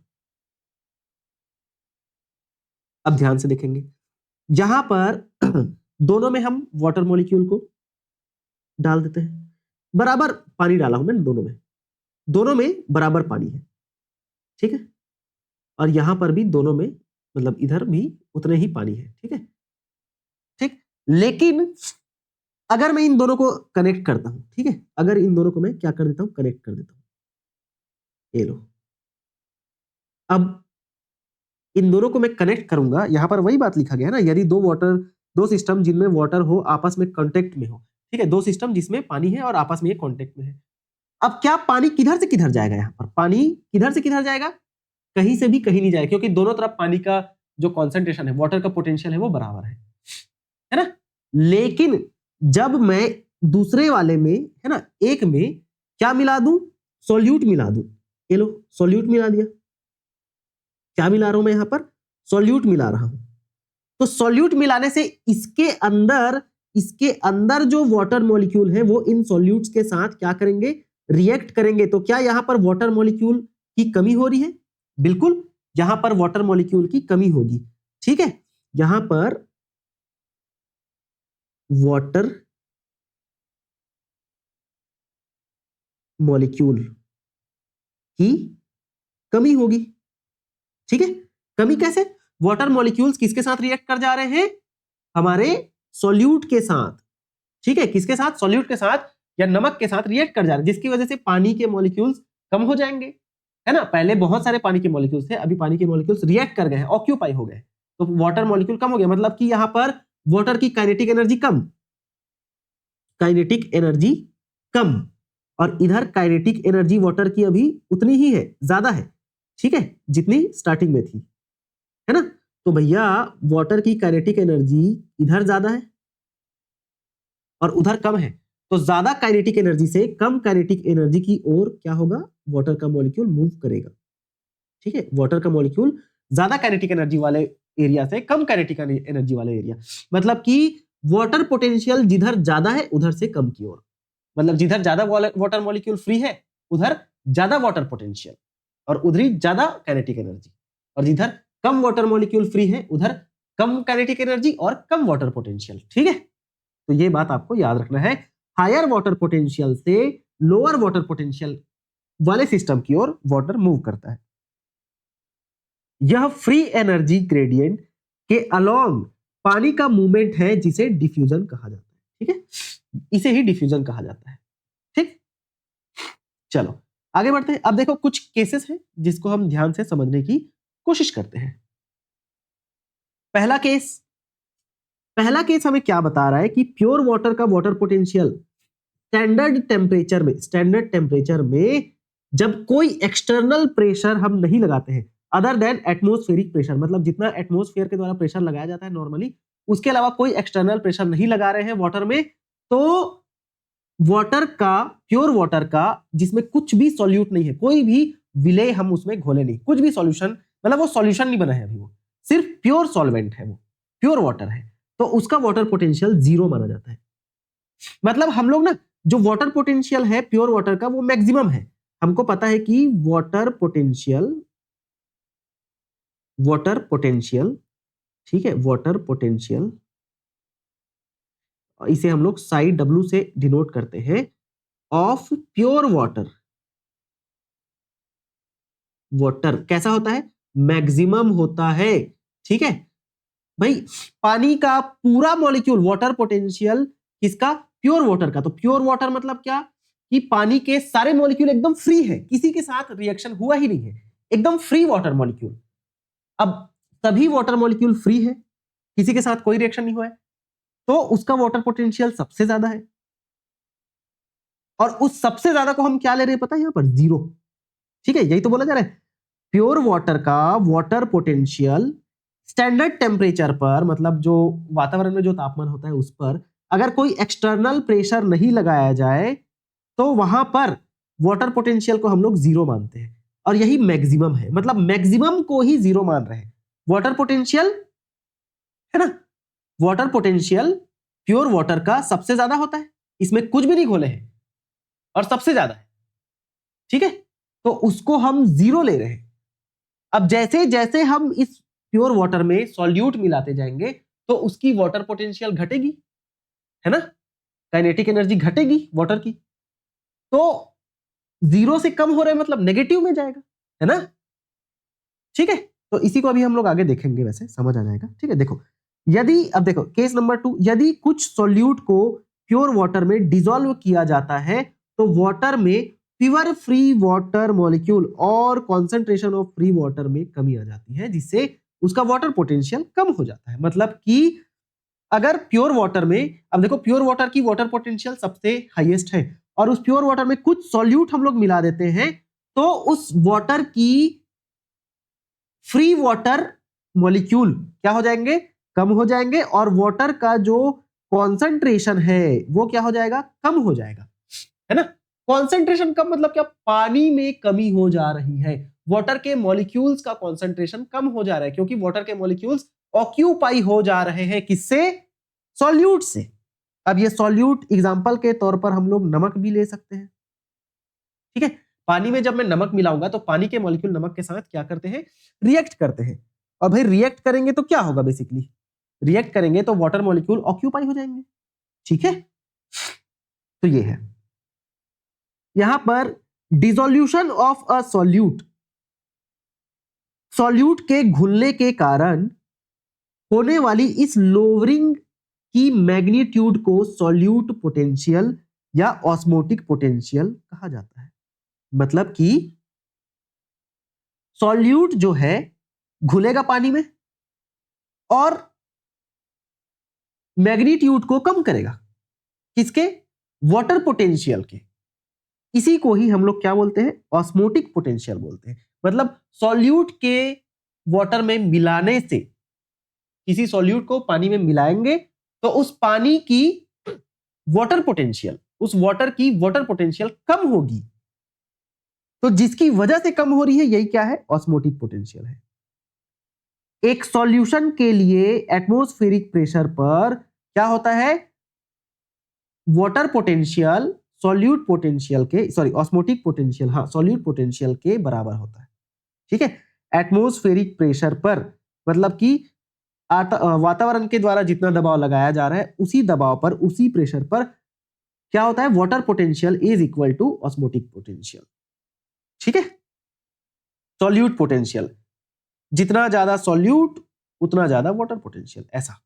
अब ध्यान से देखेंगे, यहां पर दोनों में हम वाटर मॉलिक्यूल को डाल देते हैं, बराबर पानी डाला हूं मैं दोनों में। दोनों में बराबर पानी है, ठीक है, और यहां पर भी दोनों में मतलब इधर भी उतने ही पानी है, ठीक है, ठीक। लेकिन अगर मैं इन दोनों को कनेक्ट करता हूं, ठीक है, अगर इन दोनों को मैं क्या कर देता हूं, कनेक्ट कर देता हूं, ये लो, अब इन दोनों को मैं कनेक्ट करूंगा, यहां पर वही बात लिखा गया है ना, यदि दो सिस्टम जिनमें वाटर हो आपस में कांटेक्ट में हो, ठीक है, दो सिस्टम जिसमें पानी है और आपस में ये कांटेक्ट में है। अब क्या पानी किधर से किधर जाएगा, यहां पर पानी किधर से किधर जाएगा, कहीं से भी कहीं नहीं जाएगा, क्योंकि दोनों तरफ पानी का जो कॉन्सेंट्रेशन है, वाटर का पोटेंशियल है, वो बराबर है ना। लेकिन जब मैं दूसरे वाले में, है ना, एक में क्या मिला दूं, सॉल्यूट मिला दूं, ये लो सॉल्यूट मिला दिया, क्या मिला रहा हूं मैं यहां पर, सॉल्यूट मिला रहा हूं। तो सॉल्यूट मिलाने से इसके अंदर जो वाटर मॉलिक्यूल है वो इन सॉल्यूट्स के साथ क्या करेंगे, रिएक्ट करेंगे। तो क्या यहां पर वाटर मॉलिक्यूल की कमी हो रही है, बिल्कुल यहां पर वाटर मॉलिक्यूल की कमी होगी, ठीक है, यहां पर वाटर मॉलिक्यूल की कमी होगी, ठीक है। कमी कैसे, वाटर मॉलिक्यूल्स किसके साथ रिएक्ट कर जा रहे हैं, हमारे सॉल्यूट के साथ, ठीक है, किसके साथ, सॉल्यूट के साथ या नमक के साथ रिएक्ट कर जा रहे हैं, जिसकी वजह से पानी के मॉलिक्यूल्स कम हो जाएंगे, है ना। पहले बहुत सारे पानी के मॉलिक्यूल्स थे, अभी पानी के मॉलिक्यूल्स रिएक्ट कर गए हैं, ऑक्यूपाई हो गए, तो वाटर मॉलिक्यूल कम हो गया, मतलब कि यहां पर वाटर की काइनेटिक एनर्जी कम, काइनेटिक एनर्जी कम, और इधर काइनेटिक एनर्जी वाटर की अभी उतनी ही है, ज्यादा है, ठीक है, जितनी स्टार्टिंग में थी, है ना। तो भैया वाटर की काइनेटिक एनर्जी इधर ज्यादा है और उधर कम है, तो ज्यादा काइनेटिक एनर्जी से कम काइनेटिक एनर्जी की ओर क्या होगा, वाटर का मॉलिक्यूल मूव करेगा, ठीक है, वाटर का मॉलिक्यूल ज्यादा काइनेटिक एनर्जी वाले एरिया से कम काइनेटिक एनर्जी वाले एरिया, मतलब कि वाटर पोटेंशियल जिधर ज्यादा है उधर से कम की ओर, मतलब जिधर ज्यादा वाटर मॉलिक्यूल फ्री है उधर ज्यादा वाटर पोटेंशियल और उधर ही ज्यादा काइनेटिक एनर्जी, और जिधर कम वाटर मॉलिक्यूल फ्री है उधर कम काइनेटिक एनर्जी और कम वाटर पोटेंशियल, ठीक है। तो ये बात आपको याद रखना है, हायर वाटर पोटेंशियल से लोअर वाटर पोटेंशियल वाले सिस्टम की ओर वाटर मूव करता है। यह फ्री एनर्जी ग्रेडियंट के अलोंग पानी का मूवमेंट है जिसे डिफ्यूजन कहा जाता है, ठीक है, इसे ही डिफ्यूजन कहा जाता है, ठीक। चलो आगे बढ़ते हैं। अब देखो कुछ केसेस हैं जिसको हम ध्यान से समझने की कोशिश करते हैं। पहला केस हमें क्या बता रहा है कि प्योर वाटर का वाटर पोटेंशियल स्टैंडर्ड टेम्परेचर में जब कोई एक्सटर्नल प्रेशर हम नहीं लगाते हैं अदर देन एटमॉस्फेरिक प्रेशर, मतलब जितना एटमॉस्फेयर के द्वारा प्रेशर लगाया जाता है नॉर्मली, उसके अलावा कोई एक्सटर्नल प्रेशर नहीं लगा रहे हैं वाटर में, तो वाटर का, प्योर वाटर का, जिसमें कुछ भी सॉल्यूट नहीं है, कोई भी विलेय हम उसमें घोले नहीं, कुछ भी सॉल्यूशन, मतलब वो सॉल्यूशन नहीं बना है अभी, वो सिर्फ प्योर सॉल्वेंट है, वो प्योर वाटर है, तो उसका वाटर पोटेंशियल 0 माना जाता है। मतलब हम लोग ना जो वाटर पोटेंशियल है प्योर वाटर का वो मैक्सिमम है, हमको पता है कि वाटर पोटेंशियल, ठीक है, वाटर पोटेंशियल, इसे हम लोग साई W से डिनोट करते हैं, ऑफ प्योर वाटर कैसा होता है, मैक्सिमम होता है, ठीक है भाई। पानी का पूरा मॉलिक्यूल वाटर पोटेंशियल किसका, प्योर वाटर का, तो प्योर वाटर मतलब क्या कि पानी के सारे मॉलिक्यूल एकदम फ्री है, किसी के साथ रिएक्शन हुआ ही नहीं है, एकदम फ्री वाटर मॉलिक्यूल। अब सभी वाटर मॉलिक्यूल फ्री है, किसी के साथ कोई रिएक्शन नहीं हुआ है, तो उसका वाटर पोटेंशियल सबसे ज्यादा है, और उस सबसे ज्यादा को हम क्या ले रहे हैं पता है, यहां पर 0, ठीक है, यही तो बोला जा रहा है, प्योर वाटर का वाटर पोटेंशियल स्टैंडर्ड टेम्परेचर पर, मतलब जो वातावरण में जो तापमान होता है उस पर अगर कोई एक्सटर्नल प्रेशर नहीं लगाया जाए तो वहां पर वाटर पोटेंशियल को हम लोग 0 मानते हैं, और यही मैक्सिमम है, मतलब मैक्सिमम को ही 0 मान रहे हैं। वाटर पोटेंशियल, है ना, वाटर पोटेंशियल प्योर वाटर का सबसे ज्यादा होता है, इसमें कुछ भी नहीं घोले हैं और सबसे ज्यादा है, ठीक है, तो उसको हम 0 ले रहे हैं। अब जैसे जैसे हम इस प्योर वाटर में सॉल्यूट मिलाते जाएंगे तो उसकी वाटर पोटेंशियल घटेगी, है ना, काइनेटिक एनर्जी घटेगी वाटर की, तो जीरो से कम हो रहा है मतलब नेगेटिव में जाएगा, है ना? ठीक है, तो इसी को अभी हम लोग आगे देखेंगे, वैसे समझ आ जाएगा। ठीक है, देखो यदि, अब देखो केस नंबर 2, यदि कुछ सॉल्यूट को प्योर वाटर में डिसॉल्व किया जाता है तो वाटर में प्योर फ्री वाटर मॉलिक्यूल और कॉन्सेंट्रेशन ऑफ फ्री वाटर में कमी आ जाती है, जिससे उसका वाटर पोटेंशियल कम हो जाता है। मतलब कि अगर प्योर वाटर में, अब देखो प्योर वाटर की वाटर पोटेंशियल सबसे हाईएस्ट है, और उस प्योर वाटर में कुछ सॉल्यूट हम लोग मिला देते हैं तो उस वाटर की फ्री वाटर मॉलिक्यूल क्या हो जाएंगे, कम हो जाएंगे, और वाटर का जो कॉन्सेंट्रेशन है वो क्या हो जाएगा, कम हो जाएगा, है ना? कॉन्सेंट्रेशन कम मतलब क्या, पानी में कमी हो जा रही है, वाटर के मॉलिक्यूल्स का कॉन्सेंट्रेशन कम हो जा रहा है, क्योंकि वाटर के मॉलिक्यूल्स ऑक्यूपाई हो जा रहे हैं, किससे, सॉल्यूट से। अब ये सॉल्यूट एग्जांपल के तौर पर हम लोग नमक भी ले सकते हैं। ठीक है, पानी में जब मैं नमक मिलाऊंगा तो पानी के मॉलिक्यूल नमक के साथ क्या करते हैं, रिएक्ट करते हैं, और भाई रिएक्ट करेंगे तो क्या होगा, बेसिकली रिएक्ट करेंगे तो वाटर मॉलिक्यूल ऑक्यूपाई हो जाएंगे। ठीक है, तो ये है यहां पर dissolution of a solute, solute के घुलने के कारण होने वाली इस लोअरिंग की मैग्नीट्यूड को सॉल्यूट पोटेंशियल या ऑस्मोटिक पोटेंशियल कहा जाता है। मतलब कि सॉल्यूट जो है घुलेगा पानी में और मैग्नीट्यूड को कम करेगा, किसके, वाटर पोटेंशियल के। इसी को ही हम लोग क्या बोलते हैं, ऑस्मोटिक पोटेंशियल बोलते हैं। मतलब सॉल्यूट के वाटर में मिलाने से, किसी सॉल्यूट को पानी में मिलाएंगे तो उस पानी की वाटर पोटेंशियल, उस वाटर की वाटर पोटेंशियल कम होगी, तो जिसकी वजह से कम हो रही है यही क्या है, ऑस्मोटिक पोटेंशियल है। एक सॉल्यूशन के लिए एटमॉस्फेरिक प्रेशर पर क्या होता है, वाटर पोटेंशियल सॉल्यूट पोटेंशियल के, सॉरी ऑस्मोटिक पोटेंशियल, हाँ सॉल्यूट पोटेंशियल के बराबर होता है। ठीक है, एटमॉस्फेरिक प्रेशर पर मतलब कि वातावरण के द्वारा जितना दबाव लगाया जा रहा है उसी दबाव पर, उसी प्रेशर पर क्या होता है, water potential is equal to osmotic potential. ठीक है, सॉल्यूट पोटेंशियल, जितना ज्यादा सॉल्यूट उतना ज्यादा वाटर पोटेंशियल, ऐसा।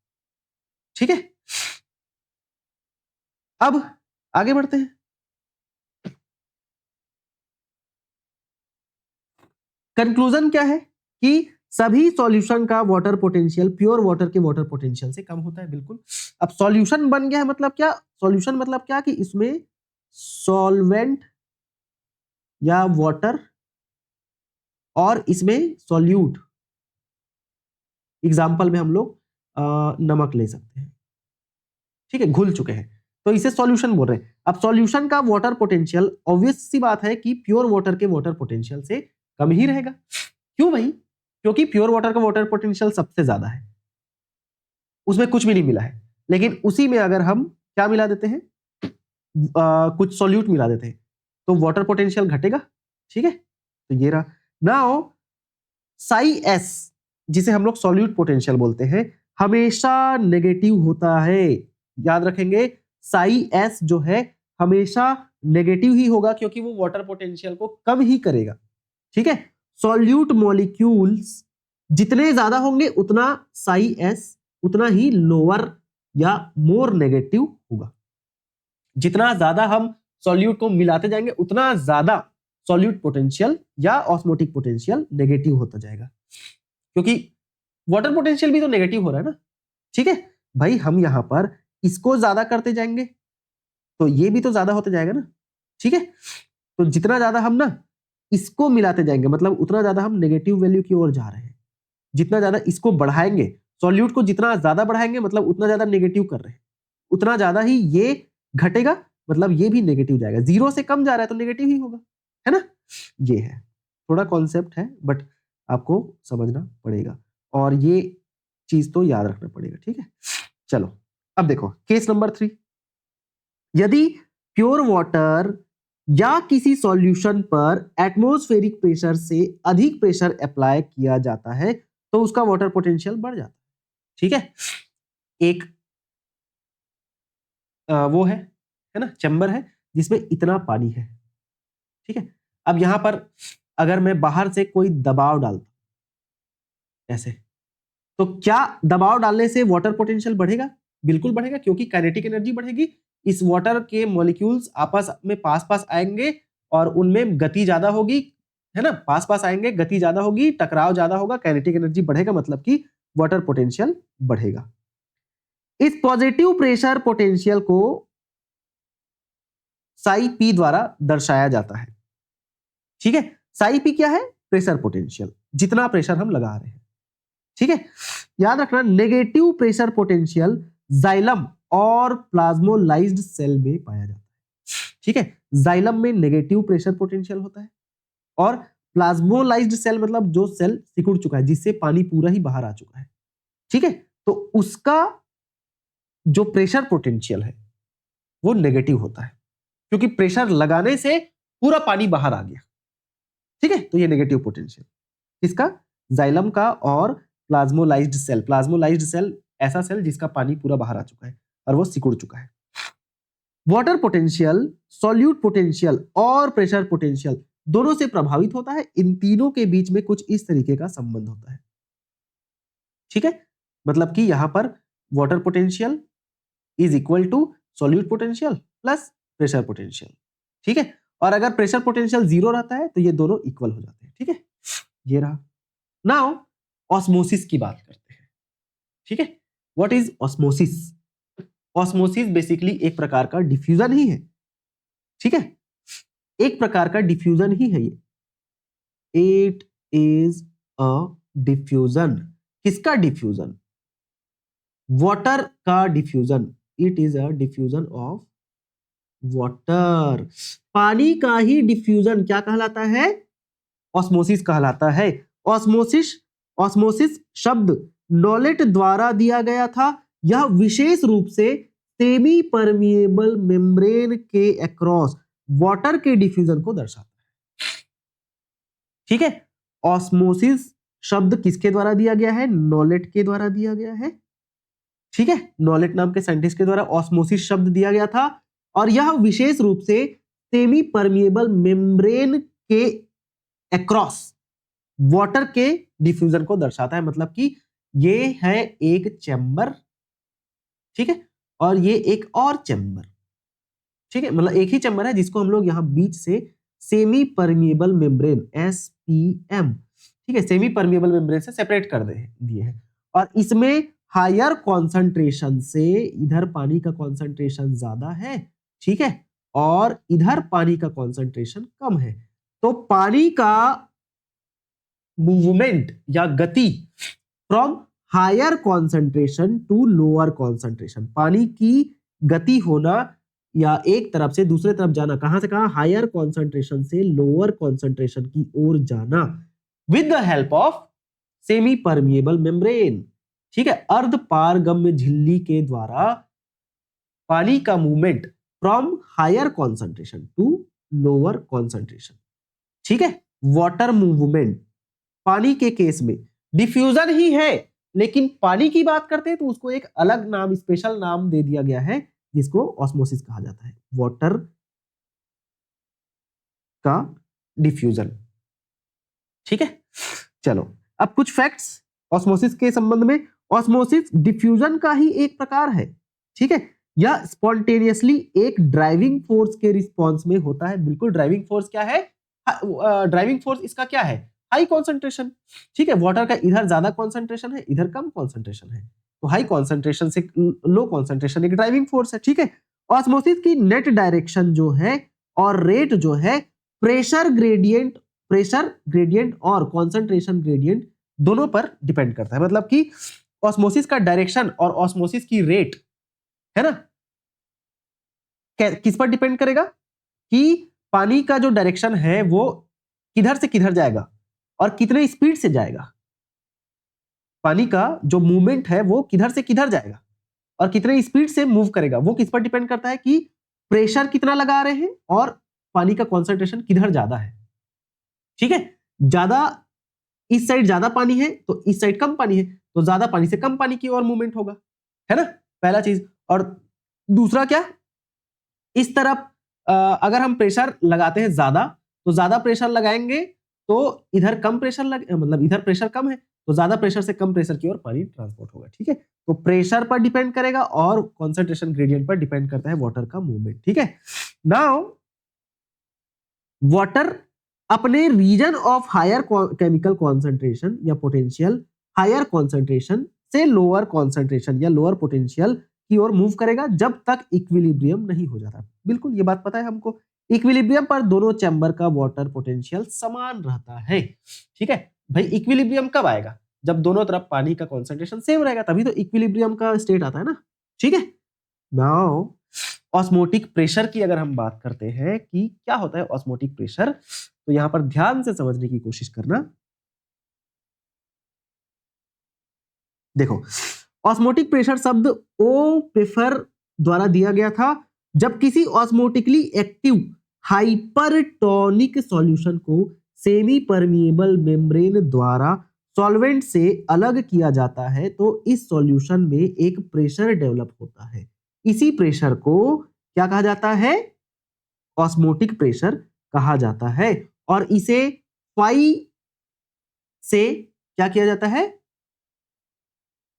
ठीक है, अब आगे बढ़ते हैं। कंक्लूजन क्या है कि सभी सॉल्यूशन का वाटर पोटेंशियल प्योर वाटर के वाटर पोटेंशियल से कम होता है, बिल्कुल। अब सॉल्यूशन बन गया है मतलब क्या, सॉल्यूशन मतलब क्या कि इसमें सॉल्वेंट या वाटर और इसमें सॉल्यूट, एग्जाम्पल में हम लोग नमक ले सकते हैं। ठीक है, घुल चुके हैं तो इसे सॉल्यूशन बोल रहे हैं। अब सॉल्यूशन का वाटर पोटेंशियल ऑब्वियस सी बात है कि प्योर वाटर के वाटर पोटेंशियल से कम ही रहेगा। क्यों भाई, क्योंकि प्योर वाटर का वाटर पोटेंशियल सबसे ज्यादा है, उसमें कुछ भी नहीं मिला है, लेकिन उसी में अगर हम क्या मिला देते हैं, कुछ सॉल्यूट मिला देते हैं तो वाटर पोटेंशियल घटेगा। ठीक है, तो ये रहा। नाउ साई एस, जिसे हम लोग सॉल्यूट पोटेंशियल बोलते हैं, हमेशा नेगेटिव होता है। याद रखेंगे, साई एस जो है हमेशा नेगेटिव ही होगा, क्योंकि वो वाटर पोटेंशियल को कम ही करेगा। ठीक है, सॉल्यूट मॉलिक्यूल्स जितने ज्यादा होंगे उतना साई एस उतना ही लोअर या मोर नेगेटिव होगा। जितना ज्यादा हम सॉल्यूट को मिलाते जाएंगे उतना ज्यादा सॉल्यूट पोटेंशियल या ऑस्मोटिक पोटेंशियल नेगेटिव होता जाएगा, क्योंकि वाटर पोटेंशियल भी तो नेगेटिव हो रहा है ना। ठीक है भाई, हम यहां पर इसको ज्यादा करते जाएंगे तो ये भी तो ज्यादा होते जाएगा ना। ठीक है, तो जितना ज्यादा हम ना इसको मिलाते जाएंगे मतलब उतना ज्यादा हम नेगेटिव वैल्यू की ओर जा रहे हैं। जितना ज्यादा इसको बढ़ाएंगे, सॉल्यूट को जितना ज्यादा बढ़ाएंगे मतलब उतना ज्यादा नेगेटिव कर रहे हैं, उतना ज्यादा ही ये घटेगा, मतलब ये भी नेगेटिव जाएगा। जीरो से कम जा रहा है तो नेगेटिव ही होगा, है ना। ये है, थोड़ा कॉन्सेप्ट है बट आपको समझना पड़ेगा और ये चीज तो याद रखना पड़ेगा। ठीक है, चलो अब देखो केस नंबर 3। यदि प्योर वाटर या किसी सॉल्यूशन पर एटमॉस्फेरिक प्रेशर से अधिक प्रेशर अप्लाई किया जाता है तो उसका वाटर पोटेंशियल बढ़ जाता है। ठीक है, एक वो है ना, चैम्बर है जिसमें इतना पानी है, ठीक है। अब यहां पर अगर मैं बाहर से कोई दबाव डालता ऐसे, तो क्या दबाव डालने से वाटर पोटेंशियल बढ़ेगा? बिल्कुल बढ़ेगा, क्योंकि काइनेटिक एनर्जी बढ़ेगी। इस वाटर के मॉलिक्यूल्स आपस में पास पास आएंगे और उनमें गति ज्यादा होगी, है ना, पास पास आएंगे, गति ज्यादा होगी, टकराव ज्यादा होगा, काइनेटिक एनर्जी बढ़ेगा, मतलब कि वाटर पोटेंशियल बढ़ेगा। इस पॉजिटिव प्रेशर पोटेंशियल को साई पी द्वारा दर्शाया जाता है। ठीक है, साई पी क्या है? प्रेशर पोटेंशियल, जितना प्रेशर हम लगा रहे हैं। ठीक है, याद रखना, नेगेटिव प्रेशर पोटेंशियल जाइलम और प्लाज्मोलाइज्ड सेल में पाया जाता है। ठीक है, जाइलम में नेगेटिव प्रेशर पोटेंशियल होता है और प्लाज्मोलाइज्ड सेल मतलब जो सेल सिकुड़ चुका है, जिससे पानी पूरा ही बाहर आ चुका है। ठीक है, तो उसका जो प्रेशर पोटेंशियल है वो नेगेटिव होता है, क्योंकि प्रेशर लगाने से पूरा पानी बाहर आ गया। ठीक है, तो ये नेगेटिव पोटेंशियल किसका? जाइलम का और प्लाज्मोलाइज्ड सेल। प्लाज्मोलाइज्ड सेल ऐसा सेल जिसका पानी पूरा बाहर आ चुका है और वो सिकुड़ चुका है। वाटर पोटेंशियल, सॉल्यूट पोटेंशियल और प्रेशर पोटेंशियल दोनों से प्रभावित होता है। इन तीनों के बीच में कुछ इस तरीके का संबंध होता है। ठीक है, मतलब कि यहां पर water potential is equal to solute potential plus pressure potential. ठीक है, और अगर प्रेशर पोटेंशियल 0 रहता है तो ये दोनों इक्वल हो जाते हैं। ठीक है, ये रहा। नाउ ऑस्मोसिस की बात करते हैं। ठीक है, what is osmosis? Osmosis basically एक प्रकार का डिफ्यूजन ही है। ठीक है, एक प्रकार का डिफ्यूजन ही है ये। It is a diffusion. किसका डिफ्यूजन? वाटर का diffusion. It is a diffusion of water. पानी का ही डिफ्यूजन क्या कहलाता है? ऑस्मोसिस कहलाता है। ऑस्मोसिस, ऑस्मोसिस शब्द नॉलेट द्वारा दिया गया था। यह विशेष रूप से सेमी परमिएबल मेम्ब्रेन के अक्रॉस वाटर के डिफ्यूजन को दर्शाता है। ठीक है, ऑस्मोसिस शब्द किसके द्वारा दिया गया है? नॉलेट के द्वारा दिया गया है। ठीक है, नॉलेट नाम के साइंटिस्ट के द्वारा ऑस्मोसिस शब्द दिया गया था और यह विशेष रूप से सेमी परमिएबल मेम्ब्रेन के अक्रॉस वाटर के डिफ्यूजन को दर्शाता है। मतलब कि ये है एक चैम्बर, ठीक है, और ये एक और चैम्बर। ठीक है, मतलब एक ही चैम्बर है जिसको हम लोग यहां बीच से सेमी परमिएबल मेम्ब्रेन SPM, ठीक है, सेमी परमिएबल मेम्ब्रेन से सेपरेट कर दिए हैं। और इसमें हायर कॉन्सेंट्रेशन से इधर पानी का कॉन्सेंट्रेशन ज्यादा है, ठीक है, और इधर पानी का कॉन्सेंट्रेशन कम है। तो पानी का मूवमेंट या गति from higher concentration to lower concentration, पानी की गति होना या एक तरफ से दूसरे तरफ जाना, कहां से कहां? हायर कॉन्सेंट्रेशन से लोअर कॉन्सेंट्रेशन की ओर जाना with the help of semi permeable membrane. ठीक है, अर्ध पारगम्य झिल्ली के द्वारा पानी का movement from higher concentration to lower concentration. ठीक है, वाटर मूवमेंट पानी के केस में डिफ्यूजन ही है, लेकिन पानी की बात करते हैं तो उसको एक अलग नाम, स्पेशल नाम दे दिया गया है जिसको ऑस्मोसिस कहा जाता है, वाटर का डिफ्यूजन। ठीक है, चलो अब कुछ फैक्ट्स ऑस्मोसिस के संबंध में। ऑस्मोसिस डिफ्यूजन का ही एक प्रकार है। ठीक है, यह स्पॉन्टेनियसली एक ड्राइविंग फोर्स के रिस्पॉन्स में होता है। बिल्कुल, ड्राइविंग फोर्स क्या है? ड्राइविंग फोर्स इसका क्या है? High concentration. ठीक है, वाटर का इधर ज्यादा कॉन्सेंट्रेशन है, इधर कम कॉन्सेंट्रेशन है, तो हाई कॉन्सेंट्रेशन से लो कॉन्सेंट्रेशन एक ड्राइविंग फोर्स है। ठीक है, ऑस्मोसिस की नेट डायरेक्शन जो है और रेट जो है प्रेशर ग्रेडियंट और कॉन्सेंट्रेशन ग्रेडियंट दोनों पर डिपेंड करता है। मतलब कि ऑस्मोसिस का डायरेक्शन और ऑस्मोसिस की रेट, है ना, किस पर डिपेंड करेगा? कि पानी का जो डायरेक्शन है वो किधर से किधर जाएगा और कितने स्पीड से जाएगा। पानी का जो मूवमेंट है वो किधर से किधर जाएगा और कितने स्पीड से मूव करेगा, वो किस पर डिपेंड करता है? कि प्रेशर कितना लगा रहे हैं और पानी का कॉन्सेंट्रेशन किधर ज्यादा है। ठीक है, ज्यादा इस साइड ज्यादा पानी है तो इस साइड कम पानी है, तो ज्यादा पानी से कम पानी की ओर मूवमेंट होगा, है ना, पहला चीज। और दूसरा क्या, इस तरफ अगर हम प्रेशर लगाते हैं ज्यादा तो ज्यादा प्रेशर लगाएंगे तो इधर कम प्रेशर मतलब इधर प्रेशर कम है तो ज्यादा प्रेशर से कम प्रेशर की ओर पानी ट्रांसपोर्ट होगा। ठीक है, तो प्रेशर पर डिपेंड करेगा और कॉन्सेंट्रेशन ग्रेडियंट पर डिपेंड करता है वाटर का मूवमेंट। ठीक है, नाउ वाटर अपने region of higher chemical concentration या पोटेंशियल हायर कॉन्सेंट्रेशन से लोअर कॉन्सेंट्रेशन या लोअर पोटेंशियल की ओर मूव करेगा जब तक इक्विलिब्रियम नहीं हो जाता। बिल्कुल ये बात पता है हमको, इक्विलिब्रियम पर दोनों चैम्बर का वाटर पोटेंशियल समान रहता है। ठीक है भाई, इक्विलिब्रियम कब आएगा? जब दोनों तरफ पानी का कॉन्सेंट्रेशन सेम रहेगा, तभी तो इक्विलिब्रियम का स्टेट आता है ना। ठीक है, नाउ ऑस्मोटिक प्रेशर की अगर हम बात करते हैं कि क्या होता है ऑस्मोटिक प्रेशर, तो यहां पर ध्यान से समझने की कोशिश करना। देखो, ऑस्मोटिक प्रेशर शब्द ओ प्रेफर द्वारा दिया गया था जब किसी ऑस्मोटिकली एक्टिव हाइपरटोनिक सॉल्यूशन को सेमी परमिएबल मेम्ब्रेन द्वारा सॉल्वेंट से अलग किया जाता है तो इस सॉल्यूशन में एक प्रेशर डेवलप होता है। इसी प्रेशर को क्या कहा जाता है? ऑस्मोटिक प्रेशर कहा जाता है और इसे फाई से क्या किया जाता है?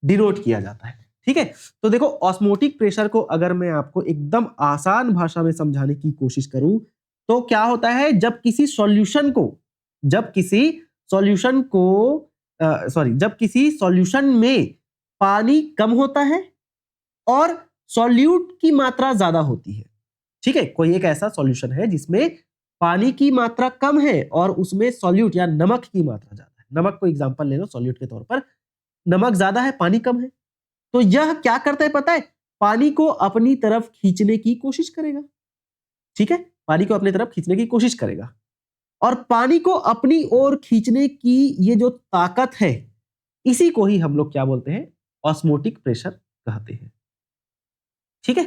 डिनोट किया जाता है। ठीक है, तो देखो ऑस्मोटिक प्रेशर को अगर मैं आपको एकदम आसान भाषा में समझाने की कोशिश करूं तो क्या होता है, जब किसी सॉल्यूशन में पानी कम होता है और सॉल्यूट की मात्रा ज्यादा होती है। ठीक है, कोई एक ऐसा सॉल्यूशन है जिसमें पानी की मात्रा कम है और उसमें सॉल्यूट या नमक की मात्रा ज्यादा है। नमक को एग्जांपल ले लो सॉल्यूट के तौर पर, नमक ज्यादा है पानी कम है, तो यह क्या करता है पता है? पानी को अपनी तरफ खींचने की कोशिश करेगा। ठीक है, पानी को अपनी तरफ खींचने की कोशिश करेगा और पानी को अपनी ओर खींचने की ये जो ताकत है, इसी को ही हम लोग क्या बोलते हैं? ऑस्मोटिक प्रेशर कहते हैं। ठीक है,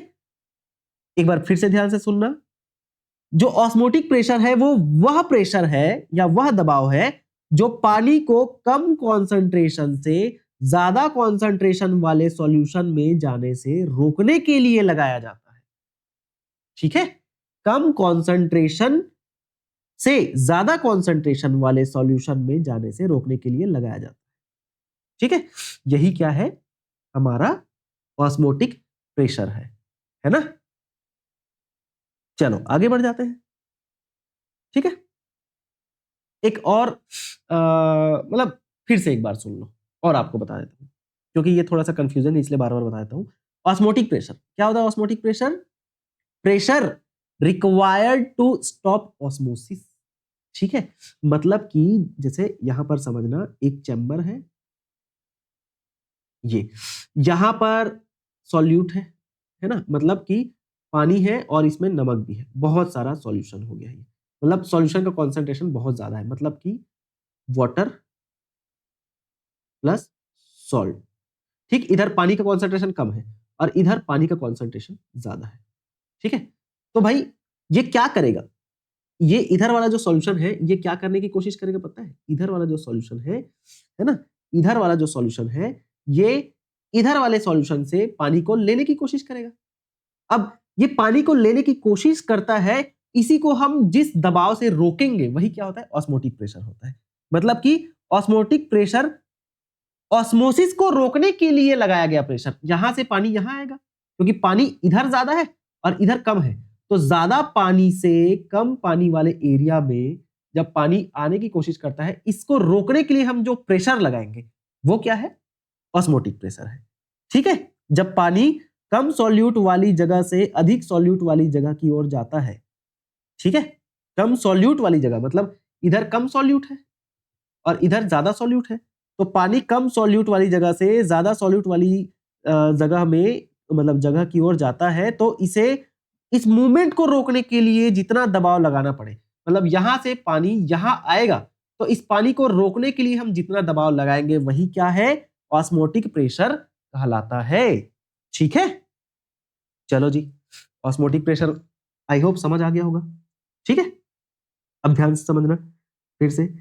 एक बार फिर से ध्यान से सुनना। जो ऑस्मोटिक प्रेशर है वो वह प्रेशर है या वह दबाव है जो पानी को कम कॉन्सेंट्रेशन से ज्यादा कॉन्सेंट्रेशन वाले सॉल्यूशन में जाने से रोकने के लिए लगाया जाता है। ठीक है, कम कॉन्सेंट्रेशन से ज्यादा कॉन्सेंट्रेशन वाले सॉल्यूशन में जाने से रोकने के लिए लगाया जाता है। ठीक है, यही क्या है? हमारा ऑस्मोटिक प्रेशर है ना। चलो आगे बढ़ जाते हैं। ठीक है, एक और मतलब फिर से एक बार सुन लो और आपको बता देता हूं, क्योंकि ये थोड़ा सा कंफ्यूजन है इसलिए बार बार बता देता हूं। ऑस्मोटिक प्रेशर क्या होता है? Osmotic pressure, pressure required to stop osmosis. ठीक है, मतलब कि जैसे यहां पर समझना, एक चैम्बर है, ये यहां पर सॉल्यूट है ना, मतलब कि पानी है और इसमें नमक भी है, बहुत सारा सॉल्यूशन हो गया है, मतलब सॉल्यूशन का कॉन्सेंट्रेशन बहुत ज्यादा है, मतलब कि वाटर प्लस सॉल्ट। ठीक, इधर पानी का कॉन्सेंट्रेशन कम है और इधर पानी का कॉन्सेंट्रेशन ज्यादा है। ठीक है, तो भाई ये क्या करेगा? ये इधर वाला जो सॉल्यूशन है ये क्या करने की कोशिश करेगा पता है? इधर वाला जो सॉल्यूशन है ना, इधर वाला जो सॉल्यूशन है ये इधर वाले सॉल्यूशन से पानी को लेने की कोशिश करेगा। अब ये पानी को लेने की कोशिश करता है, इसी को हम जिस दबाव से रोकेंगे वही क्या होता है? ऑस्मोटिक प्रेशर होता है। मतलब कि ऑस्मोटिक प्रेशर ऑस्मोसिस को रोकने के लिए लगाया गया प्रेशर। यहां से पानी यहां आएगा क्योंकि पानी इधर ज्यादा है और इधर कम है, तो ज्यादा पानी से कम पानी वाले एरिया में जब पानी आने की कोशिश करता है, इसको रोकने के लिए हम जो प्रेशर लगाएंगे वो क्या है? ऑस्मोटिक प्रेशर है। ठीक है, जब पानी कम सॉल्यूट वाली जगह से अधिक सॉल्यूट वाली जगह की ओर जाता है, ठीक है, कम सॉल्यूट वाली जगह मतलब इधर कम सॉल्यूट है और इधर ज्यादा सॉल्यूट है, तो पानी कम सॉल्यूट वाली जगह से ज्यादा सॉल्यूट वाली जगह में मतलब जगह की ओर जाता है, तो इसे इस मूवमेंट को रोकने के लिए जितना दबाव लगाना पड़े, मतलब यहां से पानी यहां आएगा, तो इस पानी को रोकने के लिए हम जितना दबाव लगाएंगे वही क्या है? ऑस्मोटिक प्रेशर कहलाता है। ठीक है, चलो जी, ऑस्मोटिक प्रेशर आई होप समझ आ गया होगा। ठीक है, अब ध्यान से समझना फिर से।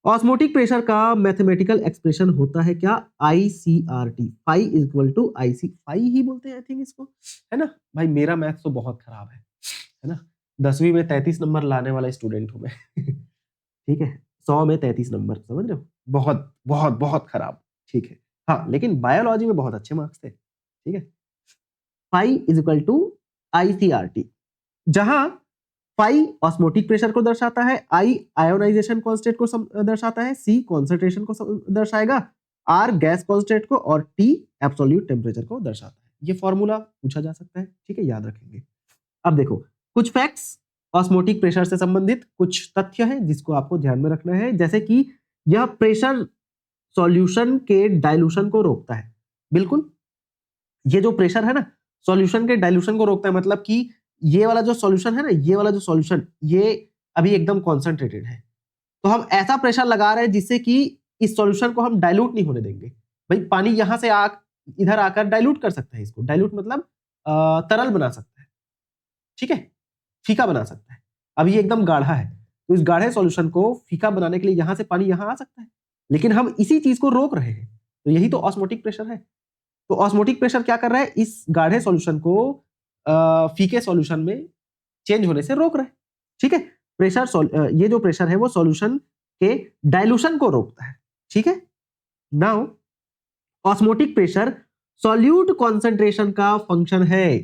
ऑस्मोटिक प्रेशर का मैथमेटिकल एक्सप्रेशन होता है क्या? ICRT, phi equal to IC, phi ही बोलते हैं आई थिंक इसको, है ना भाई। मेरा मैथ तो बहुत खराब है ना, 10वीं में 33 नंबर लाने वाला स्टूडेंट हूं मैं ठीक है, 100 में 33 नंबर, समझ रहे हो, बहुत बहुत बहुत खराब। ठीक है, हाँ, लेकिन बायोलॉजी में बहुत अच्छे मार्क्स थे। ठीक है, phi is equal to ICRT, जहां फाई ऑस्मोटिक प्रेशर को दर्शाता है, आई आयोनाइजेशन कांस्टेंट को दर्शाता है, सी कॉन्सेंट्रेशन को दर्शाएगा, आर गैस कांस्टेंट को, और टी एब्सोल्यूट टेम्परेचर को दर्शाता है। ये फॉर्मूला पूछा जा सकता है, ठीक है, याद रखेंगे। अब देखो कुछ फैक्ट्स ऑस्मोटिक प्रेशर से संबंधित कुछ तथ्य हैं जिसको आपको ध्यान में रखना है, जैसे कि यह प्रेशर सॉल्यूशन के डाइल्यूशन को रोकता है। बिल्कुल, ये जो प्रेशर है ना, सॉल्यूशन के डाइल्यूशन को रोकता है, मतलब कि ये वाला जो सॉल्यूशन है ना, ये वाला जो सॉल्यूशन, ये अभी एकदम कॉन्सेंट्रेटेड है, तो हम ऐसा प्रेशर लगा रहे हैं जिससे कि इस सॉल्यूशन को हम डाइल्यूट नहीं होने देंगे। भाई पानी यहां से इधर आकर डाइल्यूट कर सकता है, इसको डाइल्यूट मतलब तरल बना सकता है, ठीक है, फीका बना सकता है। अब ये एकदम गाढ़ा है, तो इस गाढ़े सॉल्यूशन को फीका बनाने के लिए यहां से पानी यहां आ सकता है, लेकिन हम इसी चीज को रोक रहे हैं, तो यही तो ऑस्मोटिक प्रेशर है। तो ऑस्मोटिक प्रेशर क्या कर रहा है, इस गाढ़े सॉल्यूशन को फीके सॉल्यूशन में चेंज होने से रोक रहा है। ठीक है, ये जो प्रेशर है वो सॉल्यूशन के डाइल्यूशन को रोकता है। ठीक है, now osmotic pressure solute concentration का फंक्शन है।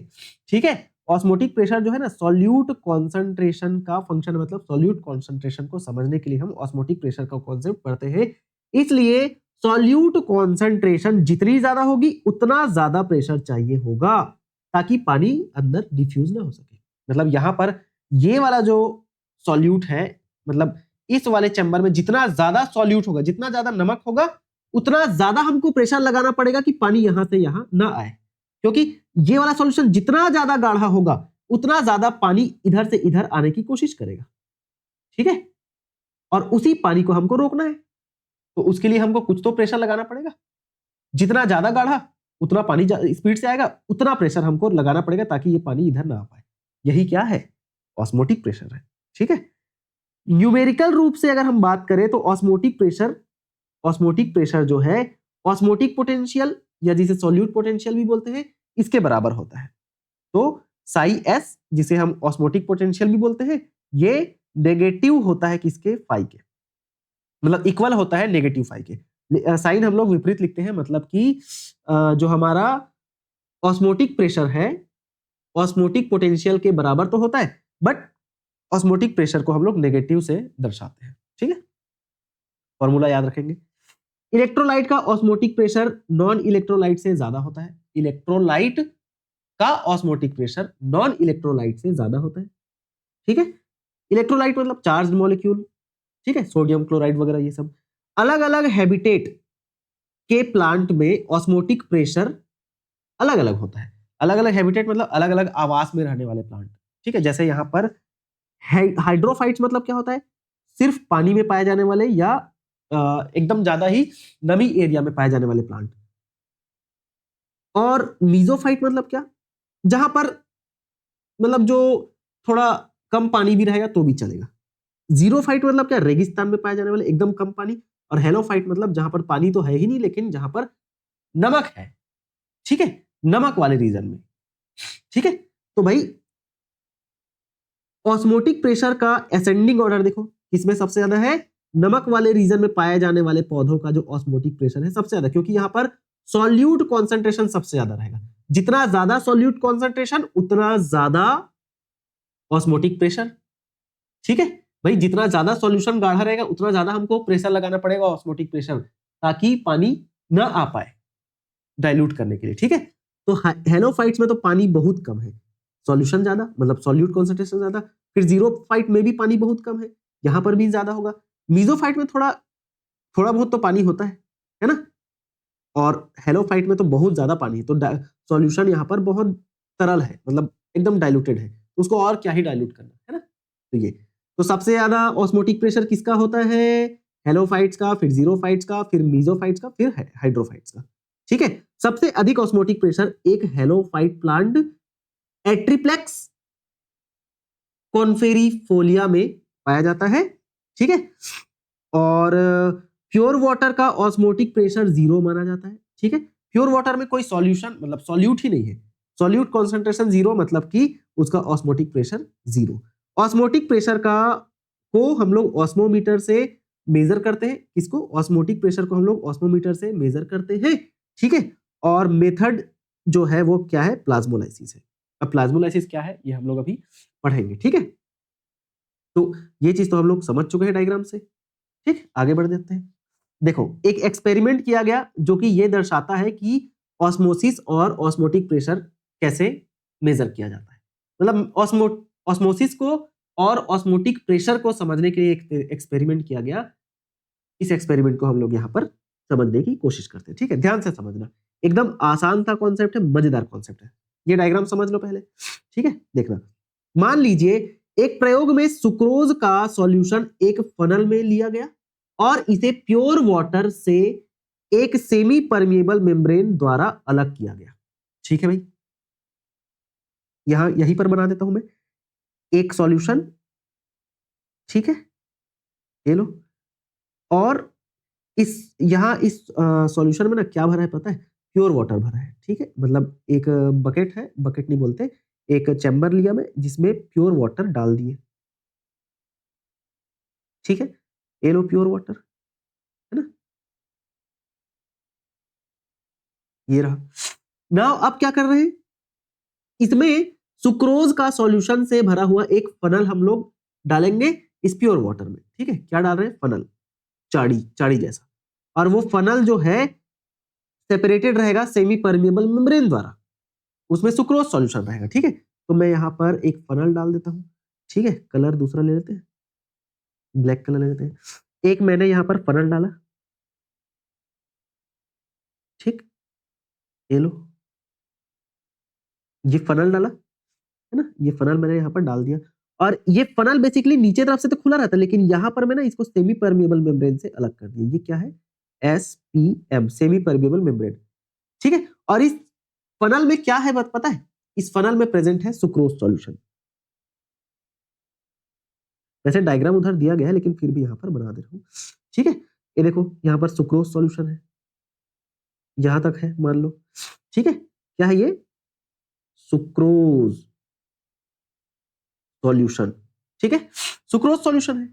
ठीक है, ऑस्मोटिक प्रेशर जो है ना, सॉल्यूट कॉन्सेंट्रेशन का फंक्शन, मतलब सॉल्यूट कॉन्सेंट्रेशन को समझने के लिए हम ऑस्मोटिक प्रेशर का कॉन्सेप्ट पढ़ते हैं। इसलिए सॉल्यूट कॉन्सेंट्रेशन जितनी ज्यादा होगी उतना ज्यादा प्रेशर चाहिए होगा, ताकि पानी अंदर डिफ्यूज ना हो सके। मतलब यहां पर ये वाला जो सॉल्यूट है, मतलब इस वाले चैम्बर में जितना ज्यादा सॉल्यूट होगा, जितना ज्यादा नमक होगा, उतना ज्यादा हमको प्रेशर लगाना पड़ेगा कि पानी यहां से यहां ना आए, क्योंकि ये वाला सॉल्यूशन जितना ज्यादा गाढ़ा होगा उतना ज्यादा पानी इधर से इधर आने की कोशिश करेगा। ठीक है, और उसी पानी को हमको रोकना है, तो उसके लिए हमको कुछ तो प्रेशर लगाना पड़ेगा। जितना ज्यादा गाढ़ा उतना पानी स्पीड से आएगा, उतना प्रेशर हमको लगाना पड़ेगा ताकि ये पानी इधर ना आ पाए। यही क्या है, ऑस्मोटिक प्रेशर है। ठीक है, न्यूमेरिकल रूप से अगर हम बात करें तो ऑस्मोटिक प्रेशर जो है, ऑस्मोटिक पोटेंशियल या जिसे सॉल्यूट पोटेंशियल भी बोलते हैं, इसके बराबर होता है। तो साई एस, जिसे हम ऑस्मोटिक पोटेंशियल भी बोलते हैं, ये नेगेटिव होता है किसके, फाई के, मतलब इक्वल होता है नेगेटिव फाई के। साइन हम लोग विपरीत लिखते हैं, मतलब कि जो हमारा ऑस्मोटिक प्रेशर है ऑस्मोटिक पोटेंशियल के बराबर तो होता है, बट ऑस्मोटिक प्रेशर को हम लोग नेगेटिव से दर्शाते हैं। ठीक है, फॉर्मूला याद रखेंगे। इलेक्ट्रोलाइट का ऑस्मोटिक प्रेशर नॉन इलेक्ट्रोलाइट से ज्यादा होता है। इलेक्ट्रोलाइट का ऑस्मोटिक प्रेशर नॉन इलेक्ट्रोलाइट से ज्यादा होता है। ठीक है, इलेक्ट्रोलाइट मतलब चार्ज मॉलिक्यूल, ठीक है, सोडियम क्लोराइड वगैरह ये सब। अलग अलग हैबिटेट के प्लांट में ऑस्मोटिक प्रेशर अलग अलग होता है। अलग अलग हैबिटेट मतलब अलग अलग आवास में रहने वाले प्लांट। ठीक है, जैसे यहां पर हाइड्रोफाइट्स मतलब क्या होता है, सिर्फ पानी में पाए जाने वाले या एकदम ज्यादा ही नमी एरिया में पाए जाने वाले प्लांट। और मीजोफाइट मतलब क्या, जहां पर मतलब जो थोड़ा कम पानी भी रहेगा तो भी चलेगा। जीरोफाइट मतलब क्या, रेगिस्तान में पाए जाने वाले एकदम कम पानी। और हेलोफाइट मतलब जहां पर पानी तो है ही नहीं लेकिन जहां पर नमक है। ठीक है, नमक वाले रीजन में। ठीक है, तो भाई ऑस्मोटिक प्रेशर का असेंडिंग ऑर्डर देखो, किसमें सबसे ज्यादा है, नमक वाले रीजन में पाए जाने वाले पौधों का जो ऑस्मोटिक प्रेशर है सबसे ज्यादा, क्योंकि यहां पर सॉल्यूट कॉन्सेंट्रेशन सबसे ज्यादा रहेगा। जितना ज्यादा सॉल्यूट कॉन्सेंट्रेशन उतना ज्यादा ऑस्मोटिक प्रेशर। ठीक है भाई, जितना ज्यादा सॉल्यूशन गाढ़ा रहेगा उतना ज्यादा हमको प्रेशर लगाना पड़ेगा, ऑस्मोटिक प्रेशर, ताकि पानी ना आ पाए डाइल्यूट करने के लिए। ठीक है, तो हेलोफाइट्स में तो पानी बहुत कम है, सॉल्यूशन ज्यादा मतलब सॉल्यूट कॉन्सेंट्रेशन ज्यादा। फिर जीरोफाइट में भी पानी बहुत कम है, यहां पर भी ज्यादा होगा। मीजोफाइट में थोड़ा थोड़ा बहुत तो पानी होता है ना, और हेलोफाइट में तो बहुत ज्यादा पानी है, तो सॉल्यूशन यहाँ पर बहुत तरल है, मतलब एकदम डाइल्यूटेड है, तो उसको और क्या ही डाइल्यूट करना है ना। तो ये तो सबसे ज्यादा ऑस्मोटिक प्रेशर किसका होता है, हेलोफाइट्स का, फिर जीरोफाइट्स का, फिर मीजोफाइट्स का, फिर हाइड्रोफाइट्स का। ठीक है, सबसे अधिक ऑस्मोटिक प्रेशर एक हेलोफाइट प्लांट एट्रिप्लेक्स कॉन्फेरिफोलिया में पाया जाता है। ठीक है, और प्योर वाटर का ऑस्मोटिक प्रेशर 0 माना जाता है। ठीक है, प्योर वाटर में कोई सॉल्यूशन मतलब सॉल्यूट ही नहीं है, सॉल्यूट कॉन्सेंट्रेशन 0 मतलब कि उसका ऑस्मोटिक प्रेशर 0। ऑस्मोटिक प्रेशर को हम लोग ऑस्मोमीटर से मेजर करते हैं। किसको? ऑस्मोटिक प्रेशर को हम लोग ऑस्मोमीटर से मेजर करते हैं, ठीक है। और मेथड जो है वो क्या है? प्लाज्मोलाइसिस है। अब प्लाज्मोलाइसिस क्या है ये हम लोग अभी पढ़ेंगे, ठीक है। तो ये चीज तो हम लोग समझ चुके हैं डायग्राम से, ठीक। आगे बढ़ जाते हैं। देखो, एक एक्सपेरिमेंट किया गया जो कि ये दर्शाता है कि ऑस्मोसिस और ऑस्मोटिक प्रेशर कैसे मेजर किया जाता है। मतलब ऑस्मोसिस को और ऑस्मोटिक प्रेशर को समझने के लिए एक एक्सपेरिमेंट किया गया। इस एक्सपेरिमेंट को हम लोग यहाँ पर समझने की कोशिश करते हैं, ठीक है। ध्यान से समझना, एकदम आसान सा कॉन्सेप्ट है, मजेदार कॉन्सेप्ट है। ये डायग्राम समझ लो पहले, ठीक है। देखना, मान लीजिए एक प्रयोग में सुक्रोज का सॉल्यूशन एक फनल में लिया गया और इसे प्योर वाटर से एक सेमी परमिएबल मेम्ब्रेन द्वारा अलग किया गया, ठीक है भाई। यहां यहीं पर बना देता हूं मैं एक सॉल्यूशन, ठीक है, ये लो। और इस यहां इस सॉल्यूशन में ना क्या भरा है पता है? प्योर वाटर भरा है, ठीक है। मतलब एक बकेट है, बकेट नहीं बोलते, एक चैम्बर लिया मैं जिसमें प्योर वाटर डाल दिए, ठीक है। ये लो प्योर वाटर, है ना, ये रहा। नाउ अब क्या कर रहे हैं? इसमें सुक्रोज का सॉल्यूशन से भरा हुआ एक फनल हम लोग डालेंगे इस प्योर वाटर में, ठीक है। क्या डाल रहे हैं? फनल, चाड़ी चाड़ी जैसा। और वो फनल जो है सेपरेटेड रहेगा सेमी परमिएबल मेम्ब्रेन द्वारा, उसमें सुक्रोज सॉल्यूशन रहेगा, ठीक है। तो मैं यहां पर एक फनल डाल देता हूं, ठीक है। कलर दूसरा ले लेते हैं, ब्लैक कलर ले लेते हैं। एक मैंने यहां पर फनल डाला, ठीक, ये लो, ये फनल डाला, है ना, ये फनल मैंने यहाँ पर डाल दिया। और ये फनल बेसिकली नीचे तरफ से तो खुला रहता है, लेकिन यहाँ पर मैं ना इसको सेमी परमिएबल मेम्ब्रेन से अलग कर दिया। ये क्या है? SPM, सेमी परमिएबल मेम्ब्रेन, ठीक है। और इस फनल में क्या है पता है? इस फनल में प्रेजेंट है सुक्रोज सॉल्यूशन। वैसे डायग्राम उधर दिया गया है लेकिन फिर भी यहाँ पर बना दे रहा हूँ, ठीक है। ये देखो यहाँ पर सुक्रोज सॉल्यूशन है, यहां तक है मान लो, ठीक है। क्या है ये? सुक्रोज सॉल्यूशन, ठीक है। सुक्रोज सॉल्यूशन है।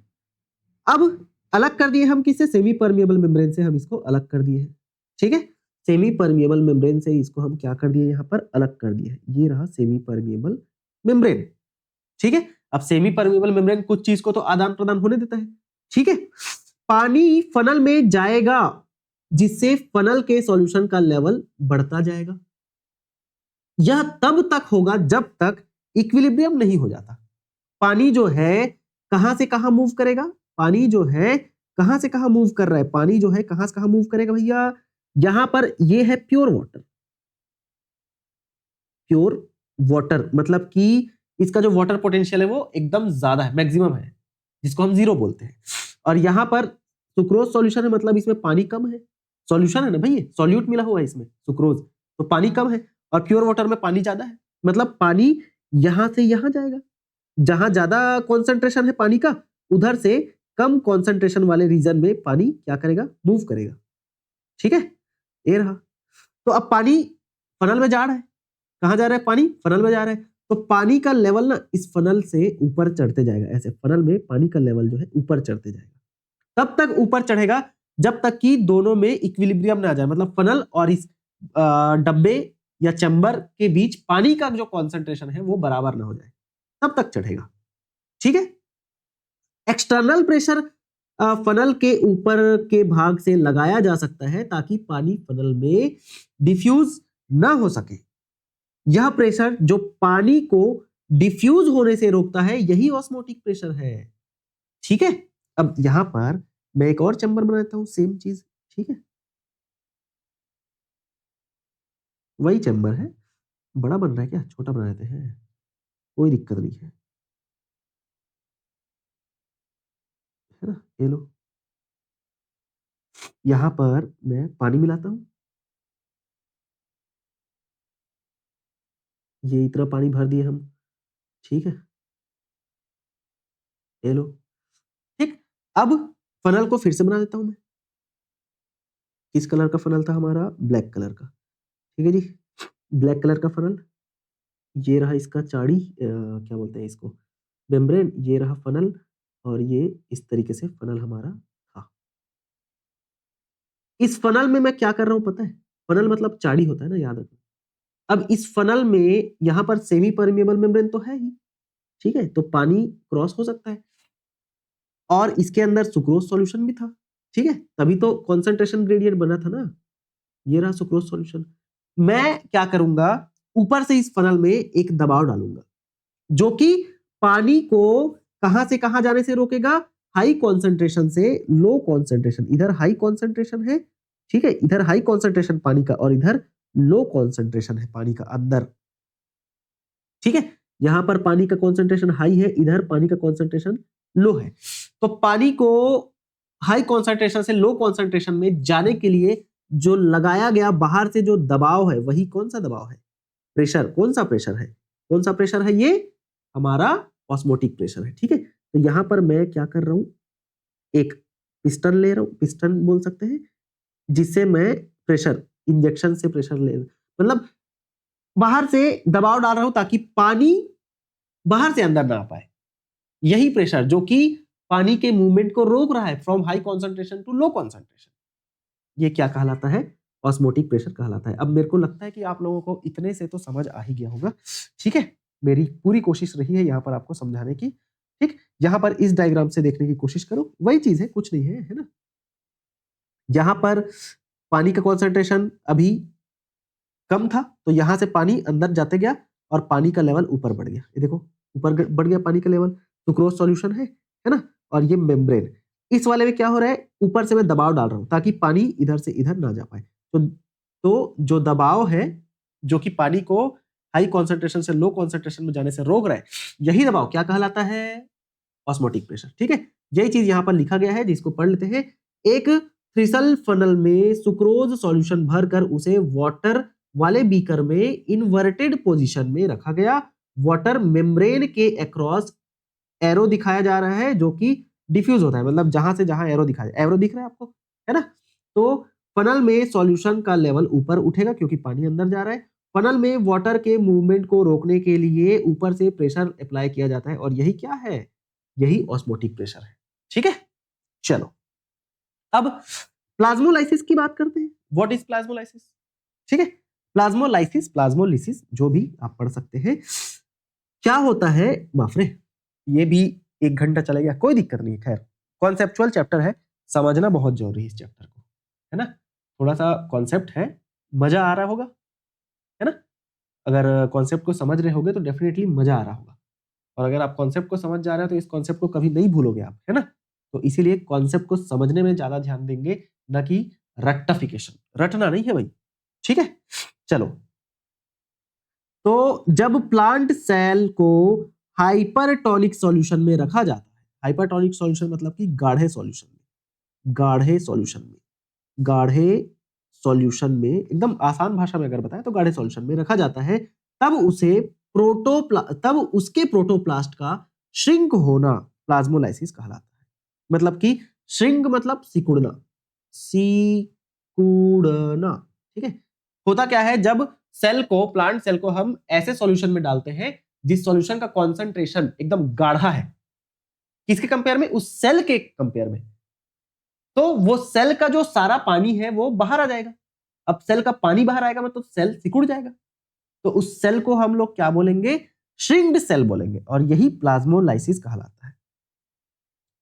अब अलग कर दिए हम किससे? सेमी परमिएबल मेम्ब्रेन से हम इसको अलग कर दिए हैं, ठीक है। सेमी परमिएबल मेम्ब्रेन से इसको हम क्या कर दिए? यहाँ पर अलग कर दिए हैं। ये रहा सेमी परमिएबल मेम्ब्रेन, ठीक है। अब सेमी परमिएबल मेम्ब्रेन कुछ चीज को तो आदान प्रदान होने देता है, ठीक है। पानी फनल में जाएगा जिससे फनल के सॉल्यूशन का लेवल बढ़ता जाएगा। यह तब तक होगा जब तक इक्विलिब्रियम नहीं हो जाता। पानी जो है कहां से कहां मूव करेगा? पानी जो है कहां से कहां मूव कर रहा है? पानी जो है कहां से कहां मूव करेगा भैया? यहां पर ये है प्योर वाटर, प्योर वाटर मतलब कि इसका जो वाटर पोटेंशियल है वो एकदम ज्यादा है, मैक्सिमम है, जिसको हम जीरो बोलते हैं। और यहां पर सुक्रोज सॉल्यूशन है, मतलब इसमें पानी कम है। सॉल्यूशन है ना भाई, सॉल्यूट मिला हुआ है इसमें सुक्रोज, तो पानी कम है। और प्योर वाटर में पानी ज्यादा है, मतलब पानी यहां से यहां जाएगा। जहां ज्यादा कॉन्सेंट्रेशन है पानी का, उधर से कम कॉन्सेंट्रेशन वाले रीजन में पानी क्या करेगा? मूव करेगा, ठीक है। ये रहा। तो अब पानी फनल में जा रहा है, कहां जा रहा है? पानी फनल में जा रहा है। तो पानी का लेवल ना इस फनल से ऊपर चढ़ते जाएगा, ऐसे फनल में पानी का लेवल जो है ऊपर चढ़ते जाएगा। तब तक ऊपर चढ़ेगा जब तक कि दोनों में इक्विलिब्रियम ना आ जाए, मतलब फनल और इस डब्बे या चैम्बर के बीच पानी का जो कॉन्सेंट्रेशन है वो बराबर ना हो जाए, तब तक चढ़ेगा, ठीक है। एक्सटर्नल प्रेशर फनल के ऊपर के भाग से लगाया जा सकता है ताकि पानी फनल में डिफ्यूज ना हो सके। यह प्रेशर जो पानी को डिफ्यूज होने से रोकता है, यही ऑस्मोटिक प्रेशर है, ठीक है। अब यहां पर मैं एक और चैम्बर बना देता हूं, सेम चीज, ठीक है। वही चैम्बर है, बड़ा बन रहा है क्या? छोटा बना देते हैं, कोई दिक्कत नहीं है ना। ये लो, यहां पर मैं पानी मिलाता हूं, ये इतना पानी भर दिए हम, ठीक है। ये लो, ठीक। अब फनल को फिर से बना देता हूं मैं। किस कलर का फनल था हमारा? ब्लैक कलर का, ठीक है जी। ब्लैक कलर का फनल, ये रहा इसका चाड़ी, क्या बोलते हैं इसको? मेम्ब्रेन, ये रहा फनल, और ये इस तरीके से फनल हमारा था। इस फनल में मैं क्या कर रहा हूं पता है? फनल मतलब चाड़ी होता है ना, याद रखना। अब इस फनल में यहां पर सेमी परमिएबल मेम्ब्रेन तो है ही, ठीक है, तो पानी क्रॉस हो सकता है, और इसके अंदर सुक्रोज सॉल्यूशन भी था, ठीक है, तभी तो कॉन्सेंट्रेशन ग्रेडियंट बना था ना। ये रहा सुक्रोज सॉल्यूशन। मैं क्या करूंगा, ऊपर से इस फनल में एक दबाव डालूंगा जो कि पानी को कहां से कहां जाने से रोकेगा, हाई कॉन्सेंट्रेशन से लो कॉन्सेंट्रेशन। इधर हाई कॉन्सेंट्रेशन है, ठीक है, इधर हाई कॉन्सेंट्रेशन पानी का, और इधर लो कॉन्सेंट्रेशन है पानी का अंदर, ठीक है। यहां पर पानी का कॉन्सेंट्रेशन हाई है, इधर पानी का कॉन्सेंट्रेशन लो है। तो पानी को हाई कॉन्सेंट्रेशन से लो कॉन्सेंट्रेशन में जाने के लिए जो लगाया गया बाहर से जो दबाव है, वही कौन सा दबाव है? प्रेशर। कौन सा प्रेशर है? कौन सा प्रेशर है? ये हमारा ऑस्मोटिक प्रेशर है, ठीक है। तो यहां पर मैं क्या कर रहा हूं, एक पिस्टन ले रहा हूं, पिस्टन बोल सकते हैं, जिससे मैं प्रेशर, इंजेक्शन से प्रेशर ले, मतलब बाहर से दबाव डाल रहा हूं ताकि पानी बाहर से अंदर ना आ पाए। यही प्रेशर जो कि पानी के मूवमेंट को रोक रहा है from high concentration to low concentration, ये क्या कहलाता है? ऑस्मोटिक प्रेशर कहलाता है। अब मेरे को लगता है कि आप लोगों को इतने से तो समझ आ ही गया होगा, ठीक है। मेरी पूरी कोशिश रही है यहाँ पर आपको समझाने की, ठीक। यहाँ पर इस डायग्राम से देखने की कोशिश करो, वही चीज है, कुछ नहीं है ना। यहाँ पर पानी का कॉन्सेंट्रेशन अभी कम था, तो यहां से पानी अंदर जाते गया और पानी का लेवल ऊपर बढ़ गया। ये देखो, ऊपर बढ़ गया पानी का लेवल, सुक्रोज सॉल्यूशन है ना। और ये मेम्ब्रेन, इस वाले में क्या हो रहा है, ऊपर से मैं दबाव डाल रहा हूं ताकि पानी इधर से इधर ना जा पाए। तो जो दबाव है, जो कि पानी को हाई कॉन्सेंट्रेशन से लो कॉन्सेंट्रेशन में जाने से रोक रहा है, यही दबाव क्या कहलाता है? ऑस्मोटिक प्रेशर, ठीक है। यही चीज यहां पर लिखा गया है, जिसको पढ़ लेते हैं। एक थ्रिसल फनल में सुक्रोज सॉल्यूशन भरकर उसे वाटर वाले बीकर में इन्वर्टेड पोजीशन में रखा गया। वाटर मेम्ब्रेन के अक्रॉस एरो दिखाया जा रहा है, जो कि डिफ्यूज होता है, मतलब जहां से जहां एरो दिखाया, एरो दिख रहा है आपको, है ना। तो फनल में सॉल्यूशन का लेवल ऊपर उठेगा क्योंकि पानी अंदर जा रहा है। फनल में वाटर के मूवमेंट को रोकने के लिए ऊपर से प्रेशर अप्लाई किया जाता है, और यही क्या है? यही ऑस्मोटिक प्रेशर है, ठीक है। चलो, अब प्लाज्मोलाइसिस की बात करते हैं। What is plasmolysis? ठीक है, प्लाज्मोलाइसिस, प्लाज्मोलिसिस, जो भी आप पढ़ सकते हैं। क्या होता है? बाप रे, ये भी 1 घंटा चलेगा, कोई दिक्कत नहीं है। खैर, कॉन्सेप्चुअल चैप्टर है, समझना बहुत जरूरी है इस चैप्टर को, है ना। थोड़ा सा कॉन्सेप्ट है, मजा आ रहा होगा, है ना। अगर कॉन्सेप्ट को समझ रहे होगे तो डेफिनेटली मजा आ रहा होगा, और अगर आप कॉन्सेप्ट को समझ जा रहे हो तो इस कॉन्सेप्ट को कभी नहीं भूलोगे आप, है ना। तो इसीलिए कॉन्सेप्ट को समझने में ज्यादा ध्यान देंगे, ना कि रट्टाफिकेशन, रटना नहीं है भाई, ठीक है। चलो, तो जब प्लांट सेल को हाइपरटोनिक सॉल्यूशन में रखा जाता है, हाइपरटोनिक सॉल्यूशन मतलब कि गाढ़े सॉल्यूशन में, गाढ़े सॉल्यूशन में, गाढ़े सॉल्यूशन में, एकदम आसान भाषा में अगर बताएं तो गाढ़े सॉल्यूशन में रखा जाता है, तब उसे तब उसके प्रोटोप्लास्ट का श्रिंक होना प्लाज्मोलाइसिस कहलाता है। मतलब कि श्रिंक मतलब सिकुड़ना, सिकुड़ना, ठीक है। होता क्या है, जब सेल को, प्लांट सेल को हम ऐसे सॉल्यूशन में डालते हैं जिस सॉल्यूशन का कॉन्सेंट्रेशन एकदम गाढ़ा है, किसके कंपेयर में? उस सेल के कंपेयर में, तो वो सेल का जो सारा पानी है वो बाहर आ जाएगा। अब सेल का पानी बाहर आएगा मतलब सेल सिकुड़ जाएगा, तो उस सेल को हम लोग क्या बोलेंगे? श्रिंक्ड सेल बोलेंगे, और यही प्लाज्मोलाइसिस कहलाता है,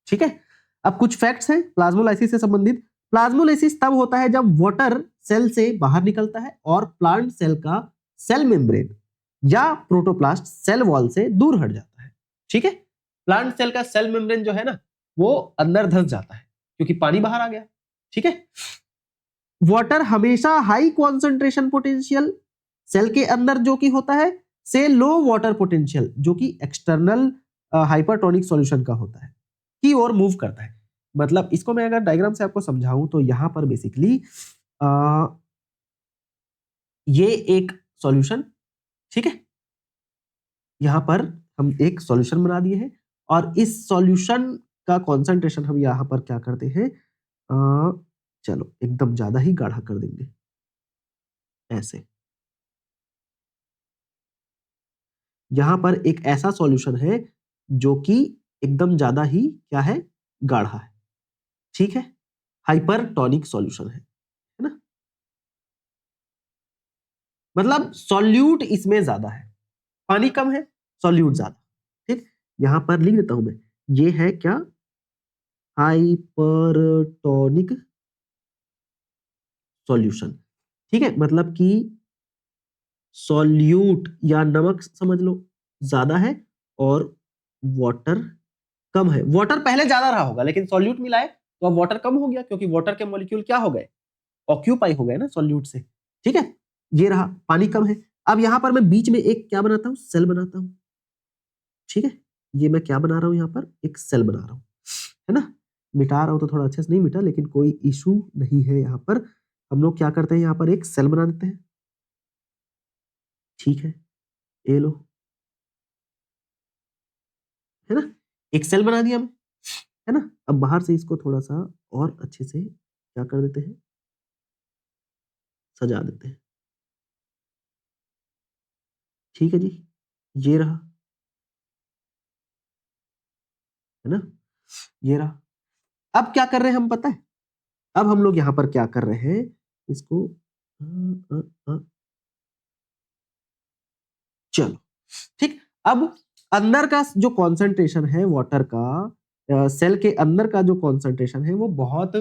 ठीक है। अब कुछ फैक्ट्स हैं प्लाज्मोलाइसिस से संबंधित। प्लाज्मोलाइसिस तब होता है जब वाटर सेल से बाहर निकलता है और प्लांट सेल का सेल मेम्ब्रेन या प्रोटोप्लास्ट सेल वॉल से दूर हट जाता है, ठीक है। प्लांट सेल का सेल मेम्ब्रेन जो है ना, वो अंदर धंस जाता है क्योंकि पानी बाहर आ गया, ठीक है। वाटर हमेशा हाई कॉन्सेंट्रेशन पोटेंशियल सेल के अंदर जो कि होता है, से लो वाटर पोटेंशियल जो कि एक्सटर्नल हाइपरटोनिक सॉल्यूशन का होता है, की ओर मूव करता है। मतलब इसको मैं अगर डायग्राम से आपको समझाऊं तो यहां पर बेसिकली ये एक सॉल्यूशन, ठीक है, यहां पर हम एक सॉल्यूशन बना दिए हैं, और इस सॉल्यूशन का कॉन्सेंट्रेशन हम यहां पर क्या करते हैं, चलो एकदम ज्यादा ही गाढ़ा कर देंगे, ऐसे। यहां पर एक ऐसा सॉल्यूशन है जो कि एकदम ज्यादा ही क्या है, गाढ़ा है, ठीक है, हाइपरटोनिक सॉल्यूशन है ना, मतलब सॉल्यूट इसमें ज्यादा है, पानी कम है, सॉल्यूट ज्यादा, ठीक। यहां पर लिख देता हूं मैं, ये है क्या, हाइपरटोनिक सॉल्यूशन, ठीक है, मतलब कि सॉल्यूट या नमक समझ लो ज्यादा है और वाटर कम है। वाटर पहले ज्यादा रहा होगा लेकिन सॉल्यूट मिला है तो अब वाटर कम हो गया, क्योंकि वाटर के मॉलिक्यूल क्या हो गए, ऑक्यूपाई हो गए ना सॉल्यूट से, ठीक है। ये रहा, पानी कम है। अब यहां पर मैं बीच में एक क्या बनाता हूं, सेल बनाता हूं, ठीक है। ये मैं क्या बना रहा हूं, यहां पर एक सेल बना रहा हूं, है ना। मिटा रहा हूं तो थोड़ा अच्छे से नहीं मिटा, लेकिन कोई इशू नहीं है। यहां पर हम लोग क्या करते हैं, यहां पर एक सेल बना देते हैं, ठीक है, ये लो, है ना, एक सेल बना दिया मैं, है ना। अब बाहर से इसको थोड़ा सा और अच्छे से क्या कर देते हैं, सजा देते हैं, ठीक है जी, ये रहा, है ना, ये रहा। अब क्या कर रहे हैं हम पता है, अब हम लोग यहां पर क्या कर रहे हैं, इसको चलो, ठीक। अब अंदर का जो कॉन्सेंट्रेशन है वाटर का, सेल के अंदर का जो कॉन्सेंट्रेशन है वो बहुत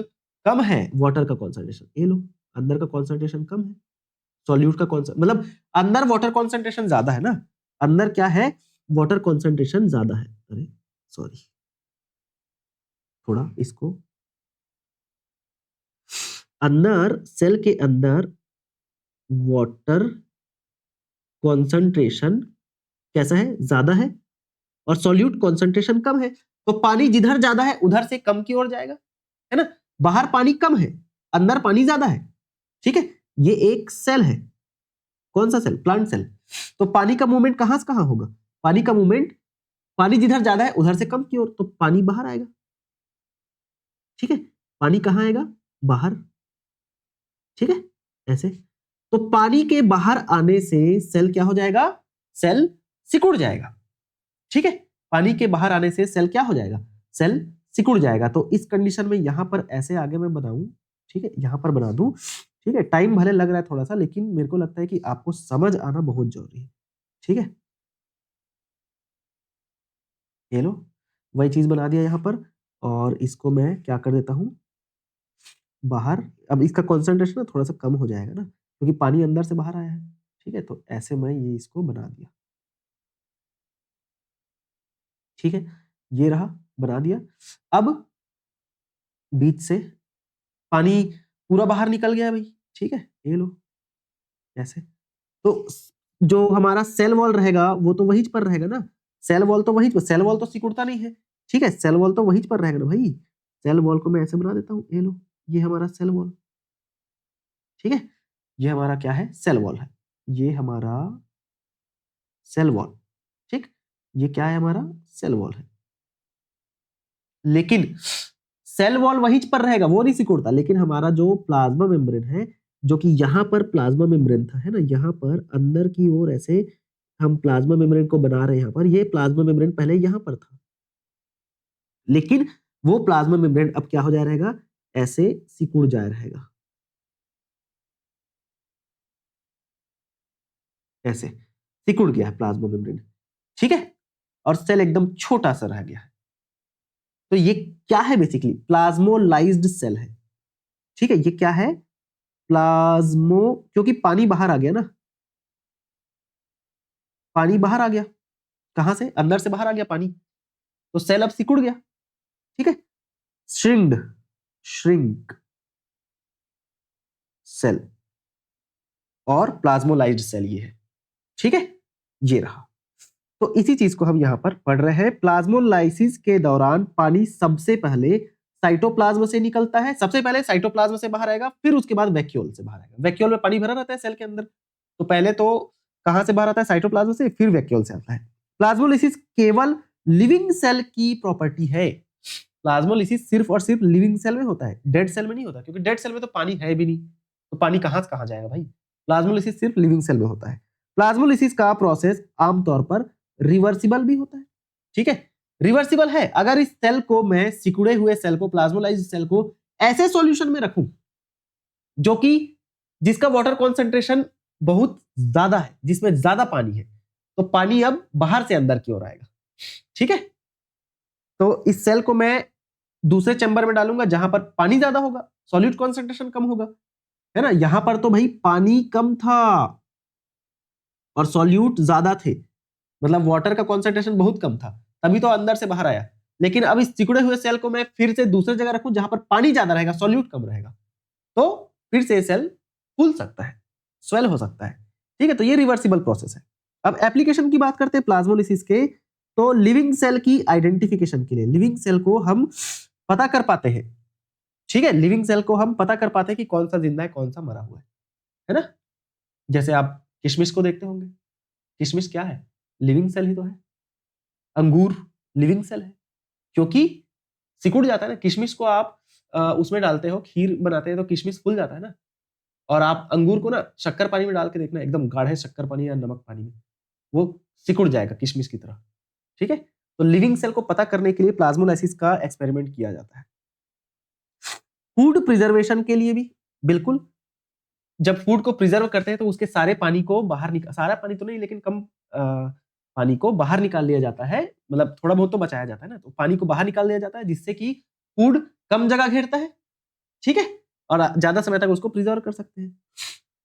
कम है, वाटर का कॉन्सेंट्रेशन, ये लो, अंदर का कॉन्सेंट्रेशन कम है, सॉल्यूट का कॉन्सेंट्रेशन, मतलब अंदर वाटर कॉन्सेंट्रेशन ज्यादा है ना, अंदर क्या है, वाटर कॉन्सेंट्रेशन ज्यादा है, अरे सॉरी, थोड़ा इसको, अंदर सेल के अंदर वाटर कॉन्सेंट्रेशन कैसा है, ज्यादा है, और सॉल्यूट कॉन्सेंट्रेशन कम है, तो पानी जिधर ज्यादा है उधर से कम की ओर जाएगा, है ना। बाहर पानी कम है, अंदर पानी ज्यादा है, ठीक है। ये एक सेल है, कौन सा सेल, प्लांट सेल। तो पानी का मूवमेंट कहां से कहां होगा, पानी का मूवमेंट, पानी जिधर ज्यादा है उधर से कम की ओर, तो पानी बाहर आएगा, ठीक है, पानी कहां आएगा, बाहर, ठीक है, ऐसे। तो पानी के बाहर आने से सेल क्या हो जाएगा, सेल सिकुड़ जाएगा, ठीक है। पानी के बाहर आने से सेल क्या हो जाएगा, सेल सिकुड़ जाएगा। तो इस कंडीशन में यहां पर ऐसे आगे मैं बनाऊं, ठीक है, यहां पर बना दूं, ठीक है। टाइम भले लग रहा है थोड़ा सा, लेकिन मेरे को लगता है कि आपको समझ आना बहुत जरूरी है, ठीक है। ये लो, वही चीज बना दिया यहां पर, और इसको मैं क्या कर देता हूं, बाहर। अब इसका कॉन्सेंट्रेशन ना थोड़ा सा कम हो जाएगा ना, क्योंकि पानी अंदर से बाहर आया है, ठीक है। तो ऐसे मैं ये इसको बना दिया, ठीक है, ये रहा, बना दिया। अब बीच से पानी पूरा बाहर निकल गया भाई, ठीक है, ये लो, ऐसे। तो जो हमारा सेल वॉल रहेगा वो तो वहीं पर रहेगा ना, सेल वॉल तो वहीं पर, सेल वॉल तो सिकुड़ता नहीं है, ठीक है, सेल वॉल तो वहीं पर रहेगा ना भाई। सेल वॉल को मैं ऐसे बना देता हूँ, ये लो, ये हमारा सेल वॉल, ठीक है, ये हमारा क्या है, सेल वॉल है, ये हमारा सेल वॉल, ठीक, ये क्या है, हमारा सेल वॉल है। लेकिन सेल वॉल वहीं पर रहेगा, वो नहीं सिकुड़ता, लेकिन हमारा जो प्लाज्मा मेम्ब्रेन है, जो कि यहां पर प्लाज्मा मेम्ब्रेन था, है ना, यहां पर अंदर की ओर ऐसे हम प्लाज्मा मेम्ब्रेन को बना रहे हैं, यहां पर ये प्लाज्मा मेम्ब्रेन पहले यहां पर था, लेकिन वो प्लाज्मा मेम्ब्रेन अब क्या हो जाए रहेगा, ऐसे सिकुड़ जाए रहेगा, ऐसे सिकुड़ गया है प्लाज्मा मेम्ब्रेन, ठीक है, और सेल एकदम छोटा सा रह गया है। तो ये क्या है, बेसिकली प्लाज्मोलाइज्ड सेल है, ठीक है, ये क्या है, प्लाज्मो, क्योंकि पानी बाहर आ गया ना, पानी बाहर आ गया, कहां से, अंदर से बाहर आ गया पानी, तो सेल अब सिकुड़ गया, ठीक है, श्रिंक्ड, श्रिंक सेल और प्लाज्मोलाइज्ड सेल ये है, ठीक है, ये रहा। तो इसी चीज को हम यहां पर पढ़ रहे हैं। प्लाज्मोलाइसिस के दौरान पानी सबसे पहले साइटोप्लाज्म से निकलता है, सबसे पहले साइटोप्लाज्म से बाहर आएगा, फिर उसके बाद वैक्यूल से बाहर आएगा। वैक्यूल में पानी भरा रहता है सेल के अंदर, तो पहले तो कहां से बाहर आता है, साइटोप्लाज्म से, फिर वैक्यूल से आता है। प्लाज्मोलिसिस केवल लिविंग सेल की प्रॉपर्टी है, प्लाज्मोलिसिस सिर्फ और सिर्फ लिविंग सेल में होता है, डेड सेल में नहीं होता, क्योंकि डेड सेल में तो पानी है भी नहीं, तो पानी कहां से कहां जाएगा भाई। प्लाज्मोलिसिस सिर्फ लिविंग सेल में होता है। प्लाज्मोलिसिस का प्रोसेस आमतौर पर रिवर्सिबल भी होता है, ठीक है, रिवर्सिबल है। अगर इस सेल को मैं सिकुड़े हुए सेल को, प्लाज्मोलाइज्ड सेल को ऐसे सॉल्यूशन में रखूं जो कि जिसका वाटर कॉन्सेंट्रेशन बहुत ज्यादा है, जिसमें ज्यादा पानी है, तो पानी अब बाहर से अंदर की ओर आएगा। ठीक है, तो इस सेल को मैं दूसरे चैम्बर में डालूंगा जहां पर पानी ज्यादा होगा, सॉल्यूट कॉन्सेंट्रेशन कम होगा, है ना। यहां पर तो भाई पानी कम था और सॉल्यूट ज्यादा थे, मतलब वाटर का कॉन्सेंट्रेशन बहुत कम था, तभी तो अंदर से बाहर आया। लेकिन अब इस सिकुड़े हुए सेल को मैं फिर से दूसरी जगह रखूं जहां पर पानी ज्यादा रहेगा, सॉल्यूट कम रहेगा, तो फिर से सेल फूल सकता है, स्वेल हो सकता है। ठीक है, तो ये रिवर्सिबल प्रोसेस है। अब एप्लीकेशन की बात करते हैं प्लाज्मोलिसिस के, तो लिविंग सेल की आइडेंटिफिकेशन के लिए, लिविंग सेल को हम पता कर पाते हैं। ठीक है, लिविंग सेल को हम पता कर पाते हैं कि कौन सा जिंदा है, कौन सा मरा हुआ है ना। जैसे आप किशमिश को देखते होंगे, किशमिश क्या है, लिविंग सेल ही तो है। अंगूर लिविंग सेल है, क्योंकि सिकुड़ जाता है ना। किशमिश को आप उसमें डालते हो, खीर बनाते हैं तो किशमिश फूल जाता है ना। और आप अंगूर को ना शक्कर पानी में डाल के देखना, एकदम गाढ़े शक्कर पानी या नमक पानी में, वो सिकुड़ जाएगा किशमिश की तरह। ठीक है, तो लिविंग सेल को पता करने के लिए प्लाज्मोलाइसिस का एक्सपेरिमेंट किया जाता है। फूड प्रिजर्वेशन के लिए भी बिल्कुल, जब फूड को प्रिजर्व करते हैं तो उसके सारे पानी को बाहर निकाल, सारा पानी तो नहीं लेकिन कम पानी को बाहर निकाल लिया जाता है, मतलब थोड़ा बहुत तो बचाया जाता है ना, तो पानी को बाहर निकाल लिया जाता है जिससे कि फूड कम जगह घेरता है। ठीक है, और ज्यादा समय तक उसको प्रिजर्व कर सकते हैं।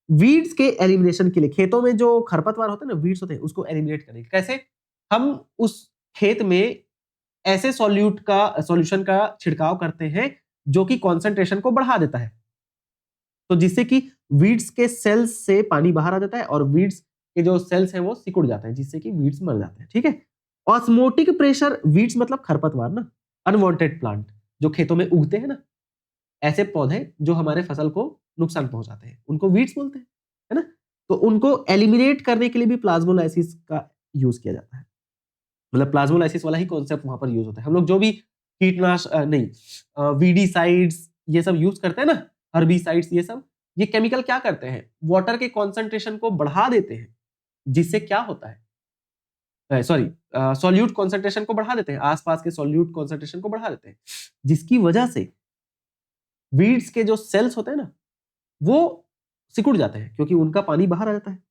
वीड्स के एलिमिनेशन के लिए, खेतों में जो खरपतवार होते हैं ना, वीड्स होते हैं, उसको एलिमिनेट करें कैसे, हम उस खेत में ऐसे सॉल्यूशन का छिड़काव करते हैं जो कि कॉन्सेंट्रेशन को बढ़ा देता है, तो जिससे कि वीड्स के सेल्स से पानी बाहर आ जाता है और वीड्स के जो सेल्स हैं वो सिकुड़ जाते हैं, जिससे कि वीड्स मर जाते हैं। ठीक है, ऑस्मोटिक प्रेशर, वीड्स मतलब खरपतवार ना, अनवांटेड प्लांट जो खेतों में उगते हैं ना, ऐसे पौधे जो हमारे फसल को नुकसान पहुंचाते हैं, उनको वीड्स बोलते हैं, है ना। तो उनको एलिमिनेट करने के लिए भी प्लाज्मोलाइसिस का यूज किया जाता है, मतलब प्लाज्मोलाइसिस वाला ही कॉन्सेप्ट वहां पर यूज होता है। हम लोग जो भी नहीं वीडीसाइड्स ये सब यूज करते हैं ना, हर्बिसाइड्स, ये केमिकल क्या करते हैं, वाटर के कॉन्सेंट्रेशन को बढ़ा देते हैं, जिससे क्या होता है, सॉरी, सॉल्यूट कॉन्सेंट्रेशन को बढ़ा देते हैं, आसपास के सॉल्यूट कॉन्सेंट्रेशन को बढ़ा देते हैं, जिसकी वजह से वीड्स के जो सेल्स होते हैं ना वो सिकुड़ जाते हैं, क्योंकि उनका पानी बाहर आ जाता है।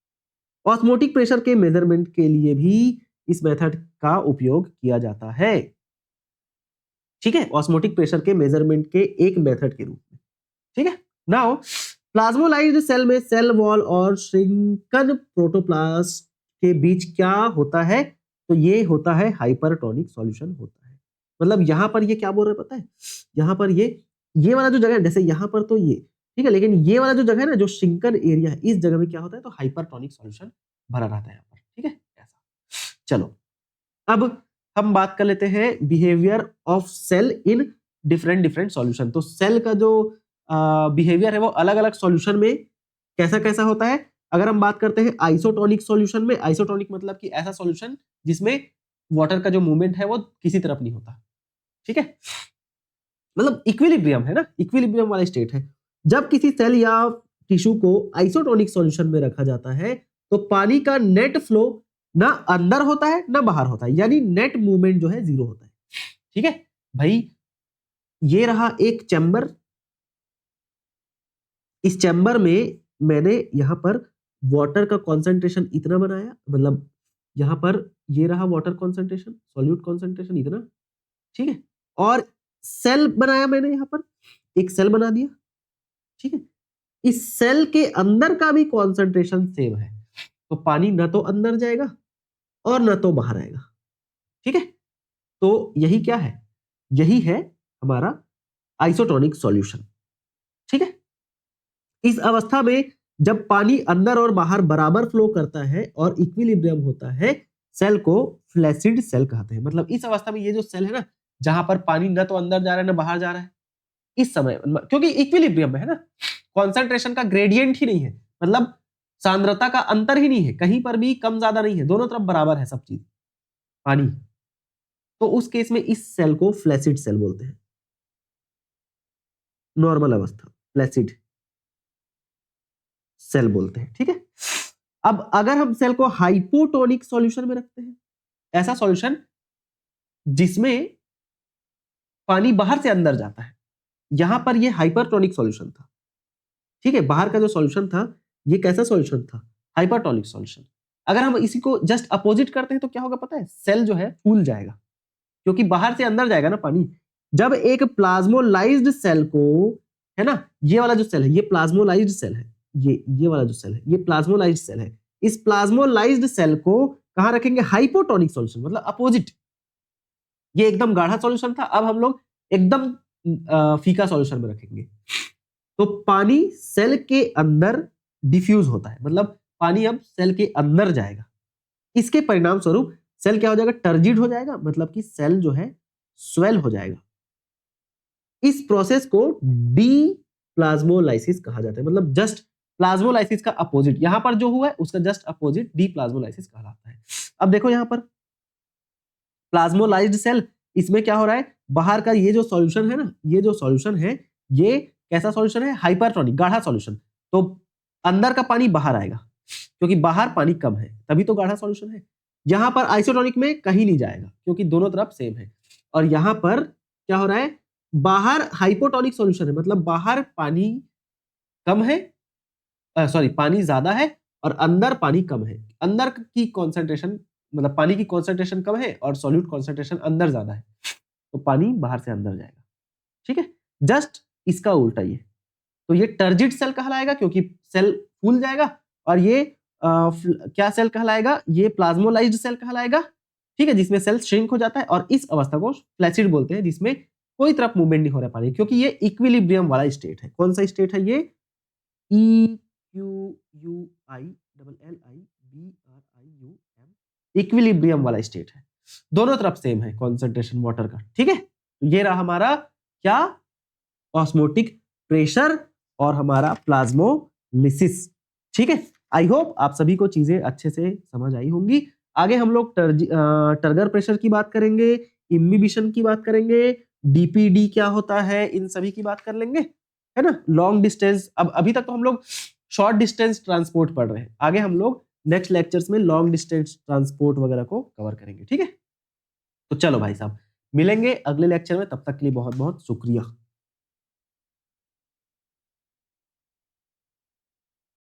ऑस्मोटिक प्रेशर के मेजरमेंट के लिए भी इस मेथड का उपयोग किया जाता है। ठीक है, ऑस्मोटिक प्रेशर के मेजरमेंट के एक मेथड के रूप में। ठीक है, नाउ प्लाज्मोलाइज्ड सेल में सेल वॉल और श्रिंकन प्रोटोप्लास्ट के बीच क्या होता है, तो ये होता है हाइपरटोनिक सॉल्यूशन होता है। मतलब यहां पर ये क्या बोल रहे हैं पता है, यहां पर ये वाला जो जगह है, जैसे यहां पर तो ये ठीक है, लेकिन ये वाला जो जगह है ना, जो श्रिंकन एरिया है, इस जगह में क्या होता है, तो हाइपरटोनिक सॉल्यूशन भरा रहता है यहाँ पर। ठीक है, ऐसा। चलो, अब हम बात कर लेते हैं behaviour of cell in different different solution. तो सेल का जो बिहेवियर है वो अलग अलग सॉल्यूशन में कैसा कैसा होता है। अगर हम बात करते हैं आइसोटोनिक सॉल्यूशन में, आइसोटोनिक मतलब कि ऐसा सॉल्यूशन जिसमें वाटर का जो मूवमेंट है वो किसी तरफ नहीं होता। ठीक है, मतलब इक्विलिब्रियम है ना, इक्विलिब्रियम वाला स्टेट है। जब किसी सेल या टिश्यू को आइसोटोनिक सॉल्यूशन में रखा जाता है तो पानी का नेट फ्लो ना अंदर होता है ना बाहर होता है, यानी नेट मूवमेंट जो है जीरो होता है। ठीक है भाई, ये रहा एक चैम्बर, इस चैम्बर में मैंने यहां पर वाटर का कॉन्सेंट्रेशन इतना बनाया, मतलब यहां पर ये रहा वाटर कॉन्सेंट्रेशन, सॉल्यूट कॉन्सेंट्रेशन इतना। ठीक है, और सेल बनाया मैंने यहां पर, एक सेल बना दिया। ठीक है, इस सेल के अंदर का भी कॉन्सेंट्रेशन सेम है, तो पानी ना तो अंदर जाएगा और ना तो बाहर आएगा। ठीक है, तो यही क्या है, यही है हमारा आइसोटोनिक सॉल्यूशन। ठीक है, इस अवस्था में जब पानी अंदर और बाहर बराबर फ्लो करता है और इक्विलिब्रियम होता है, सेल को फ्लैसिड सेल कहते हैं। मतलब इस अवस्था में ये जो सेल है ना, जहां पर पानी ना तो अंदर जा रहा है ना बाहर जा रहा है, इस समय क्योंकि इक्विलिब्रियम में है ना, कॉन्सेंट्रेशन का ग्रेडियंट ही नहीं है, मतलब सांद्रता का अंतर ही नहीं है, कहीं पर भी कम ज्यादा नहीं है, दोनों तरफ बराबर है सब चीज पानी, तो उस केस में इस सेल को फ्लैसिड सेल बोलते हैं। नॉर्मल अवस्था फ्लैसिड सेल बोलते हैं। ठीक है, अब अगर हम सेल को हाइपोटोनिक सॉल्यूशन में रखते हैं, ऐसा सॉल्यूशन जिसमें पानी बाहर से अंदर जाता है। यहां पर ये हाइपरटोनिक सॉल्यूशन था, ठीक है। बाहर का जो सॉल्यूशन था ये कैसा सॉल्यूशन था, हाइपरटोनिक सॉल्यूशन। अगर हम इसी को जस्ट अपोजिट करते हैं तो क्या होगा पता है, सेल जो है फूल जाएगा, क्योंकि बाहर से अंदर जाएगा ना पानी। जब एक प्लाज्मोलाइज्ड सेल को, है ना, ये वाला जो सेल है ये प्लाज्मोलाइज्ड सेल है, ये वाला जो सेल है ये प्लाज्मोलाइज्ड सेल है। इस प्लाज्मोलाइज्ड सेल को कहां रखेंगे, हाइपोटोनिक सॉल्यूशन, मतलब अपोजिट। ये एकदम गाढ़ा सॉल्यूशन था, अब हम लोग एकदम फीका सॉल्यूशन में रखेंगे। तो पानी सेल के अंदर डिफ्यूज होता है, मतलब पानी अब सेल के अंदर जाएगा। इसके परिणाम स्वरूप सेल क्या हो जाएगा, टर्जिड हो जाएगा, मतलब कि सेल जो है स्वेल हो जाएगा। इस प्रोसेस को डी प्लाज्मोलाइसिस कहा जाता है, मतलब जस्ट प्लाज्मोलाइसिस का अपोजिट, यहां पर जो हुआ है उसका जस्ट अपोजिट डी प्लाज्मोलाइसिस कहलाता है। अब देखो यहां पर प्लाज्मोलाइज्ड सेल, इसमें क्या हो रहा है, बाहर का ये जो सॉल्यूशन है ना, ये जो सॉल्यूशन है ये कैसा सॉल्यूशन है, हाइपरटोनिक, गाढ़ा सॉल्यूशन। तो अंदर का पानी बाहर आएगा, क्योंकि बाहर पानी कम है, तभी तो गाढ़ा सॉल्यूशन है। यहां पर आइसोटोनिक में कहीं नहीं जाएगा, क्योंकि दोनों तरफ सेम है। और यहां पर क्या हो रहा है, बाहर हाइपोटोनिक सॉल्यूशन है, मतलब बाहर पानी कम है, सॉरी पानी ज्यादा है, और अंदर पानी कम है। अंदर की कॉन्सेंट्रेशन, मतलब पानी की कॉन्सेंट्रेशन कम है और सॉल्यूट कॉन्सेंट्रेशन अंदर ज्यादा है, तो पानी बाहर से अंदर जाएगा, ठीक है। जस्ट इसका उल्टा ये, तो ये टर्जिड सेल कहलाएगा क्योंकि सेल फूल जाएगा, और ये क्या सेल कहलाएगा, ये प्लाज्मोलाइज्ड सेल कहलाएगा, ठीक है, जिसमें सेल श्रिंक हो जाता है। और इस अवस्था को फ्लैसिड बोलते हैं, जिसमें कोई तरफ मूवमेंट नहीं हो रहा पानी, क्योंकि ये इक्विलिब्रियम वाला स्टेट है। कौन सा स्टेट है ये, E Q U I double L I B R I U M, equilibrium वाला स्टेट है। दोनों तरफ सेम है कॉन्सेंट्रेशन वाटर का, ठीक है। ये रहा हमारा क्या, ऑस्मोटिक प्रेशर और हमारा प्लाज्मोलिसिस, ठीक है। आई होप आप सभी को चीजें अच्छे से समझ आई होंगी। आगे हम लोग टर्गर प्रेशर की बात करेंगे, इम्बिबिशन की बात करेंगे, डीपीडी क्या होता है, इन सभी की बात कर लेंगे, है ना। लॉन्ग डिस्टेंस, अब अभी तक तो हम लोग शॉर्ट डिस्टेंस ट्रांसपोर्ट पढ़ रहे हैं, आगे हम लोग नेक्स्ट लेक्चर्स में लॉन्ग डिस्टेंस ट्रांसपोर्ट वगैरह को कवर करेंगे, ठीक है। तो चलो भाई साहब, मिलेंगे अगले लेक्चर में, तब तक के लिए बहुत बहुत शुक्रिया।